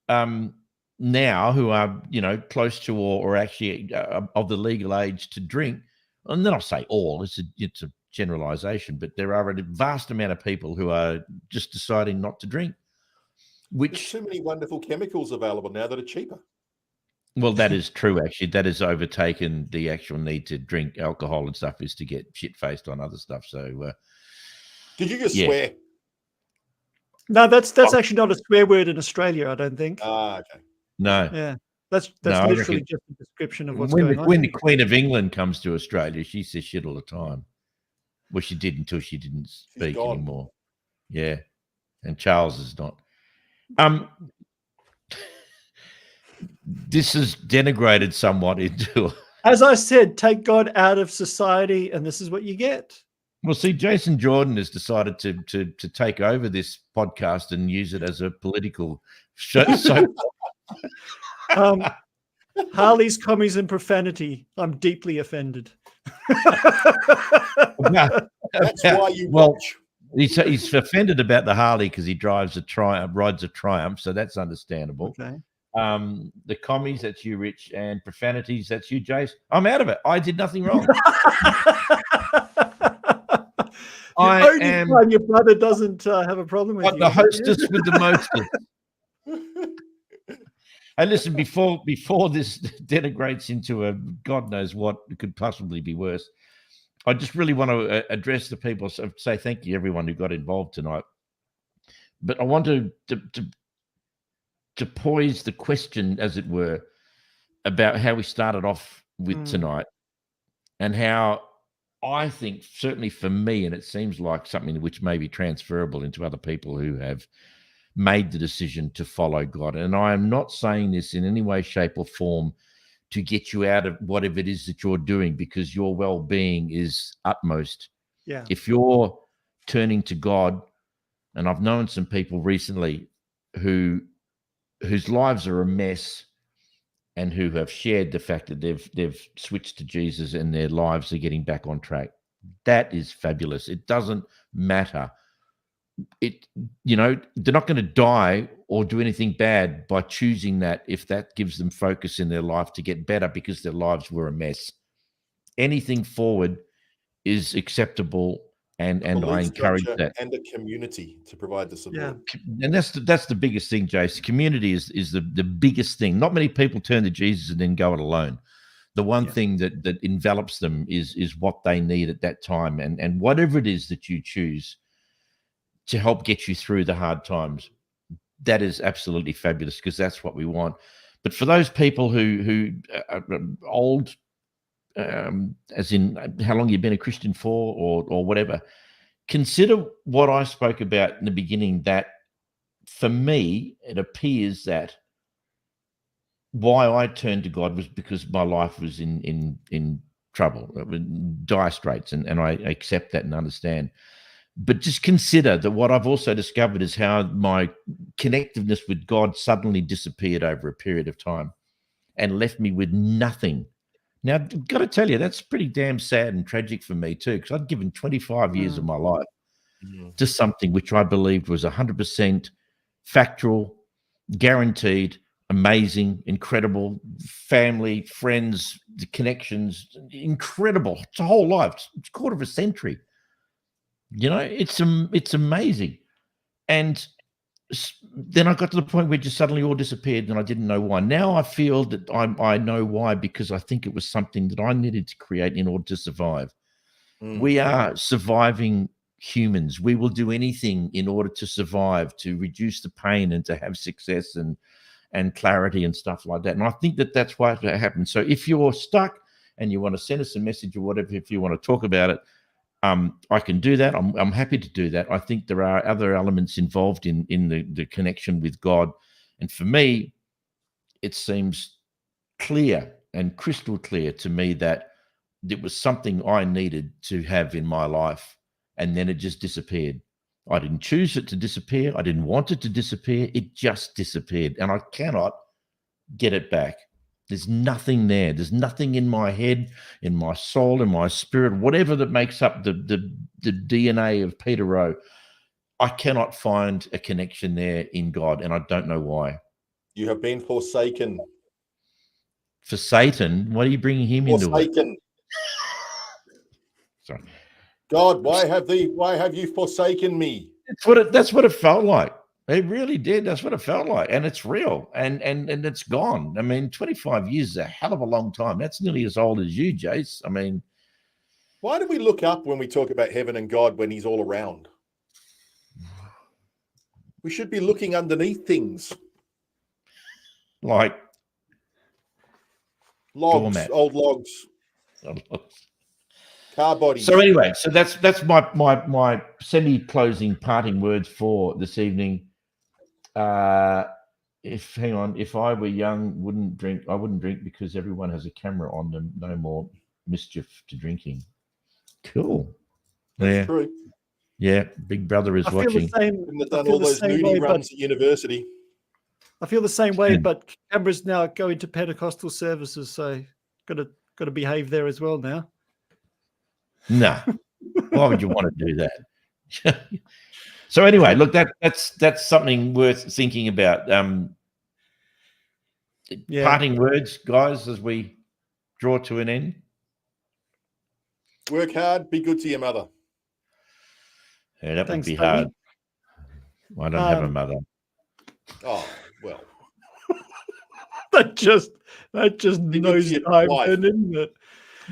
now who are, close to or actually of the legal age to drink. And then I'll say all, it's a generalization, but there are a vast amount of people who are just deciding not to drink. There's too many wonderful chemicals available now that are cheaper. Well, that is true, actually. That has overtaken the actual need to drink alcohol and stuff, is to get shit-faced on other stuff. So, did you just swear? No, that's actually not a swear word in Australia, I don't think. Okay. No. Yeah. That's literally just a description of what's going on. When the Queen of England comes to Australia, she says shit all the time. Well, she did until she didn't speak anymore. Yeah. And Charles is not. This is denigrated somewhat into. As I said, take God out of society, and this is what you get. Well, see, Jason Jordan has decided to take over this podcast and use it as a political show. Harley's commies and profanity. I'm deeply offended. That's why you watch. He's offended about the Harley because he rides a Triumph, so that's understandable. Okay. The commies, that's you, Rich, and profanities, that's you, Jace. I'm out of it. I did nothing wrong. Your brother doesn't have a problem with you. The hostess with the mostest. And listen, before this denigrates into a God knows what could possibly be worse, I just really want to address the people, say thank you everyone who got involved tonight. But I want to poise the question, as it were, about how we started off with tonight, and how I think, certainly for me, and it seems like something which may be transferable into other people who have made the decision to follow God. And I am not saying this in any way, shape, or form to get you out of whatever it is that you're doing, because your well-being is utmost. Yeah. If you're turning to God, and I've known some people recently whose lives are a mess, and who have shared the fact that they've switched to Jesus and their lives are getting back on track. That is fabulous. It doesn't matter. They're not going to die or do anything bad by choosing that if that gives them focus in their life to get better because their lives were a mess. Anything forward is acceptable, and I Belief encourage structure that. and a community to provide the support. And that's the biggest thing, Jace. Community is the biggest thing. Not many people turn to Jesus and then go it alone. The one thing that envelops them is what they need at that time, and whatever it is that you choose to help get you through the hard times, that is absolutely fabulous, because that's what we want. But for those people who are old, as in how long you've been a Christian for, or whatever, consider what I spoke about in the beginning, that for me, it appears that why I turned to God was because my life was in trouble, dire straits, and I accept that and understand. But just consider that what I've also discovered is how my connectiveness with God suddenly disappeared over a period of time and left me with nothing. Now, I've got to tell you, that's pretty damn sad and tragic for me too, because I'd given 25 years of my life to something which I believed was 100% factual, guaranteed, amazing, incredible, family, friends, the connections, incredible. It's a whole life. It's a quarter of a century. It's amazing. And then I got to the point where it just suddenly all disappeared, and I didn't know why. Now I feel that I know why, because I think it was something that I needed to create in order to survive. We are surviving humans. We will do anything in order to survive, to reduce the pain and to have success and clarity and stuff like that. And I think that that's why it happened. So if you're stuck and you want to send us a message or whatever, if you want to talk about it, I can do that. I'm happy to do that. I think there are other elements involved in the connection with God. And for me, it seems clear and crystal clear to me that it was something I needed to have in my life, and then it just disappeared. I didn't choose it to disappear. I didn't want it to disappear. It just disappeared, and I cannot get it back. There's nothing there. There's nothing in my head, in my soul, in my spirit, whatever that makes up the DNA of Peter Rowe. I cannot find a connection there in God, and I don't know why. You have been forsaken. For Satan, what are you bringing him into it? Forsaken. Sorry. God, why have you forsaken me? That's what it felt like. It really did. That's what it felt like. And it's real. And it's gone. I mean, 25 years is a hell of a long time. That's nearly as old as you, Jace. I mean, why do we look up when we talk about heaven and God when he's all around? We should be looking underneath things. Like logs, doormat. old logs. Car bodies. So anyway, so that's my semi-closing parting words for this evening. If I were young, I wouldn't drink because everyone has a camera on them. No more mischief to drinking. Cool. That's true. Yeah, Big Brother is watching. Couldn't have done all those nudie runs at university. I feel the same way, but cameras now go into Pentecostal services, so got to behave there as well now. No, why would you want to do that? So anyway, look, that's something worth thinking about. Parting words, guys, as we draw to an end. Work hard, be good to your mother. Yeah, that Thanks, would be Tony. hard. I don't have a mother. Oh, well. That just knows time, isn't it?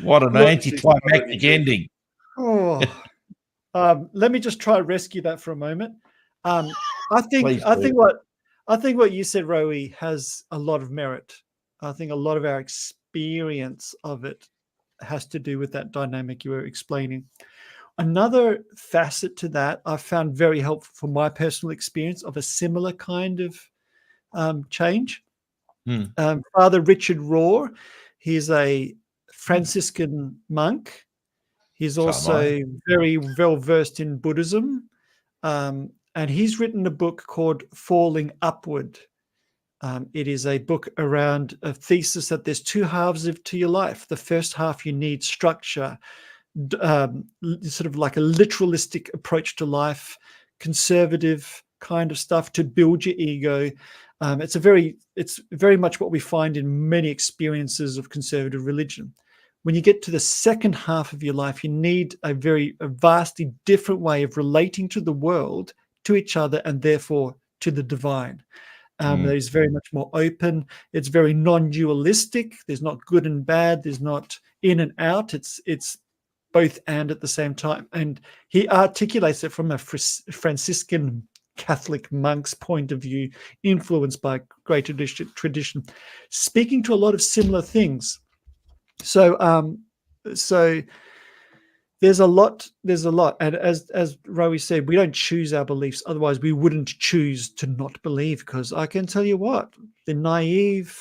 What an anticlimactic ending. Oh, let me just try to rescue that for a moment. I think what you said, Rowie, has a lot of merit. I think a lot of our experience of it has to do with that dynamic you were explaining. Another facet to that I found very helpful for my personal experience of a similar kind of change. Father Richard Rohr, he's a Franciscan monk. He's also very well versed in Buddhism. And he's written a book called Falling Upward. It is a book around a thesis that there's two halves to your life. The first half, you need structure, sort of like a literalistic approach to life, conservative kind of stuff to build your ego. It's very much what we find in many experiences of conservative religion. When you get to the second half of your life, you need a vastly different way of relating to the world, to each other, and therefore to the divine. That is very much more open. It's very non-dualistic. There's not good and bad. There's not in and out. It's both and at the same time. And he articulates it from a Franciscan Catholic monk's point of view, influenced by great tradition, speaking to a lot of similar things. So there's a lot, and as Rowie said, we don't choose our beliefs. Otherwise, we wouldn't choose to not believe. Because I can tell you what, the naive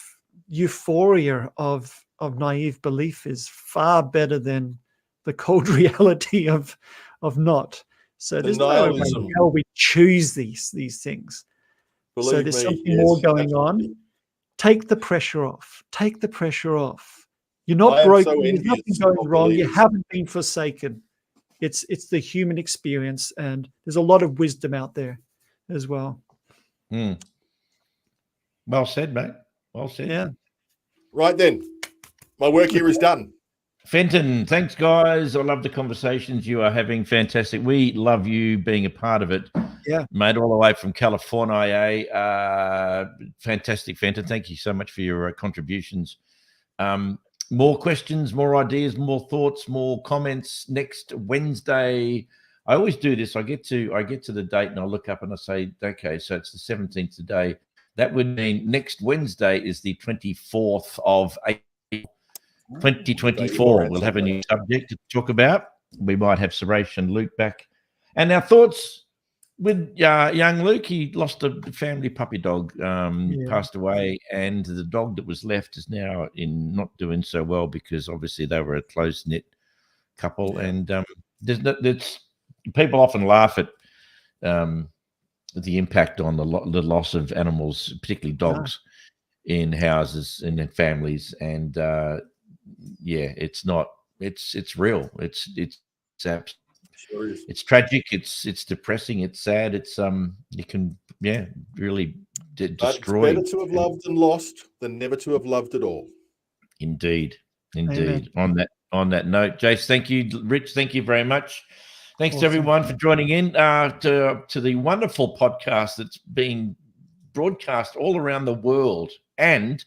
euphoria of naive belief is far better than the cold reality of not. So there's no way in hell we choose these things. So there's something more going on. Take the pressure off. Take the pressure off. You're not broken. There's nothing going wrong. You haven't been forsaken. It's the human experience, and there's a lot of wisdom out there as well. Well said, mate. Well said. Yeah. Right then, my work here is done. Fenton, thanks, guys. I love the conversations you are having. Fantastic. We love you being a part of it. Yeah. Mate, all the way from California. Fantastic, Fenton. Thank you so much for your contributions. More questions, more ideas, more thoughts, more comments next Wednesday. I always do this. I get to the date and I look up and I say, okay, so it's the 17th today. That would mean next Wednesday is the 24th of April. 2024. We'll have a new subject to talk about. We might have Suresh and Luke back. And our thoughts with young Luke. He lost a family puppy dog, passed away, and the dog that was left is now not doing so well because obviously they were a close-knit couple. And people often laugh at the impact on the loss of animals, particularly dogs, in houses and in families. And it's not. It's real. It's Sure is. It's tragic. It's depressing. It's sad. It's you can really destroy. It's better to have loved and lost than never to have loved at all. Indeed. Amen. On that note, Jace, thank you. Rich, thank you very much. Thanks to everyone for joining in to the wonderful podcast that's being broadcast all around the world. And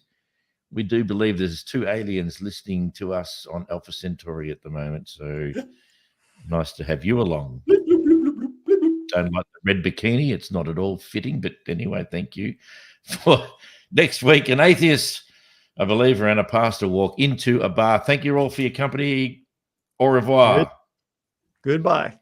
we do believe there's 2 aliens listening to us on Alpha Centauri at the moment. So nice to have you along. Don't like the red bikini. It's not at all fitting. But anyway, thank you. For next week, an atheist, a believer, and a pastor walk into a bar. Thank you all for your company. Au revoir. Goodbye.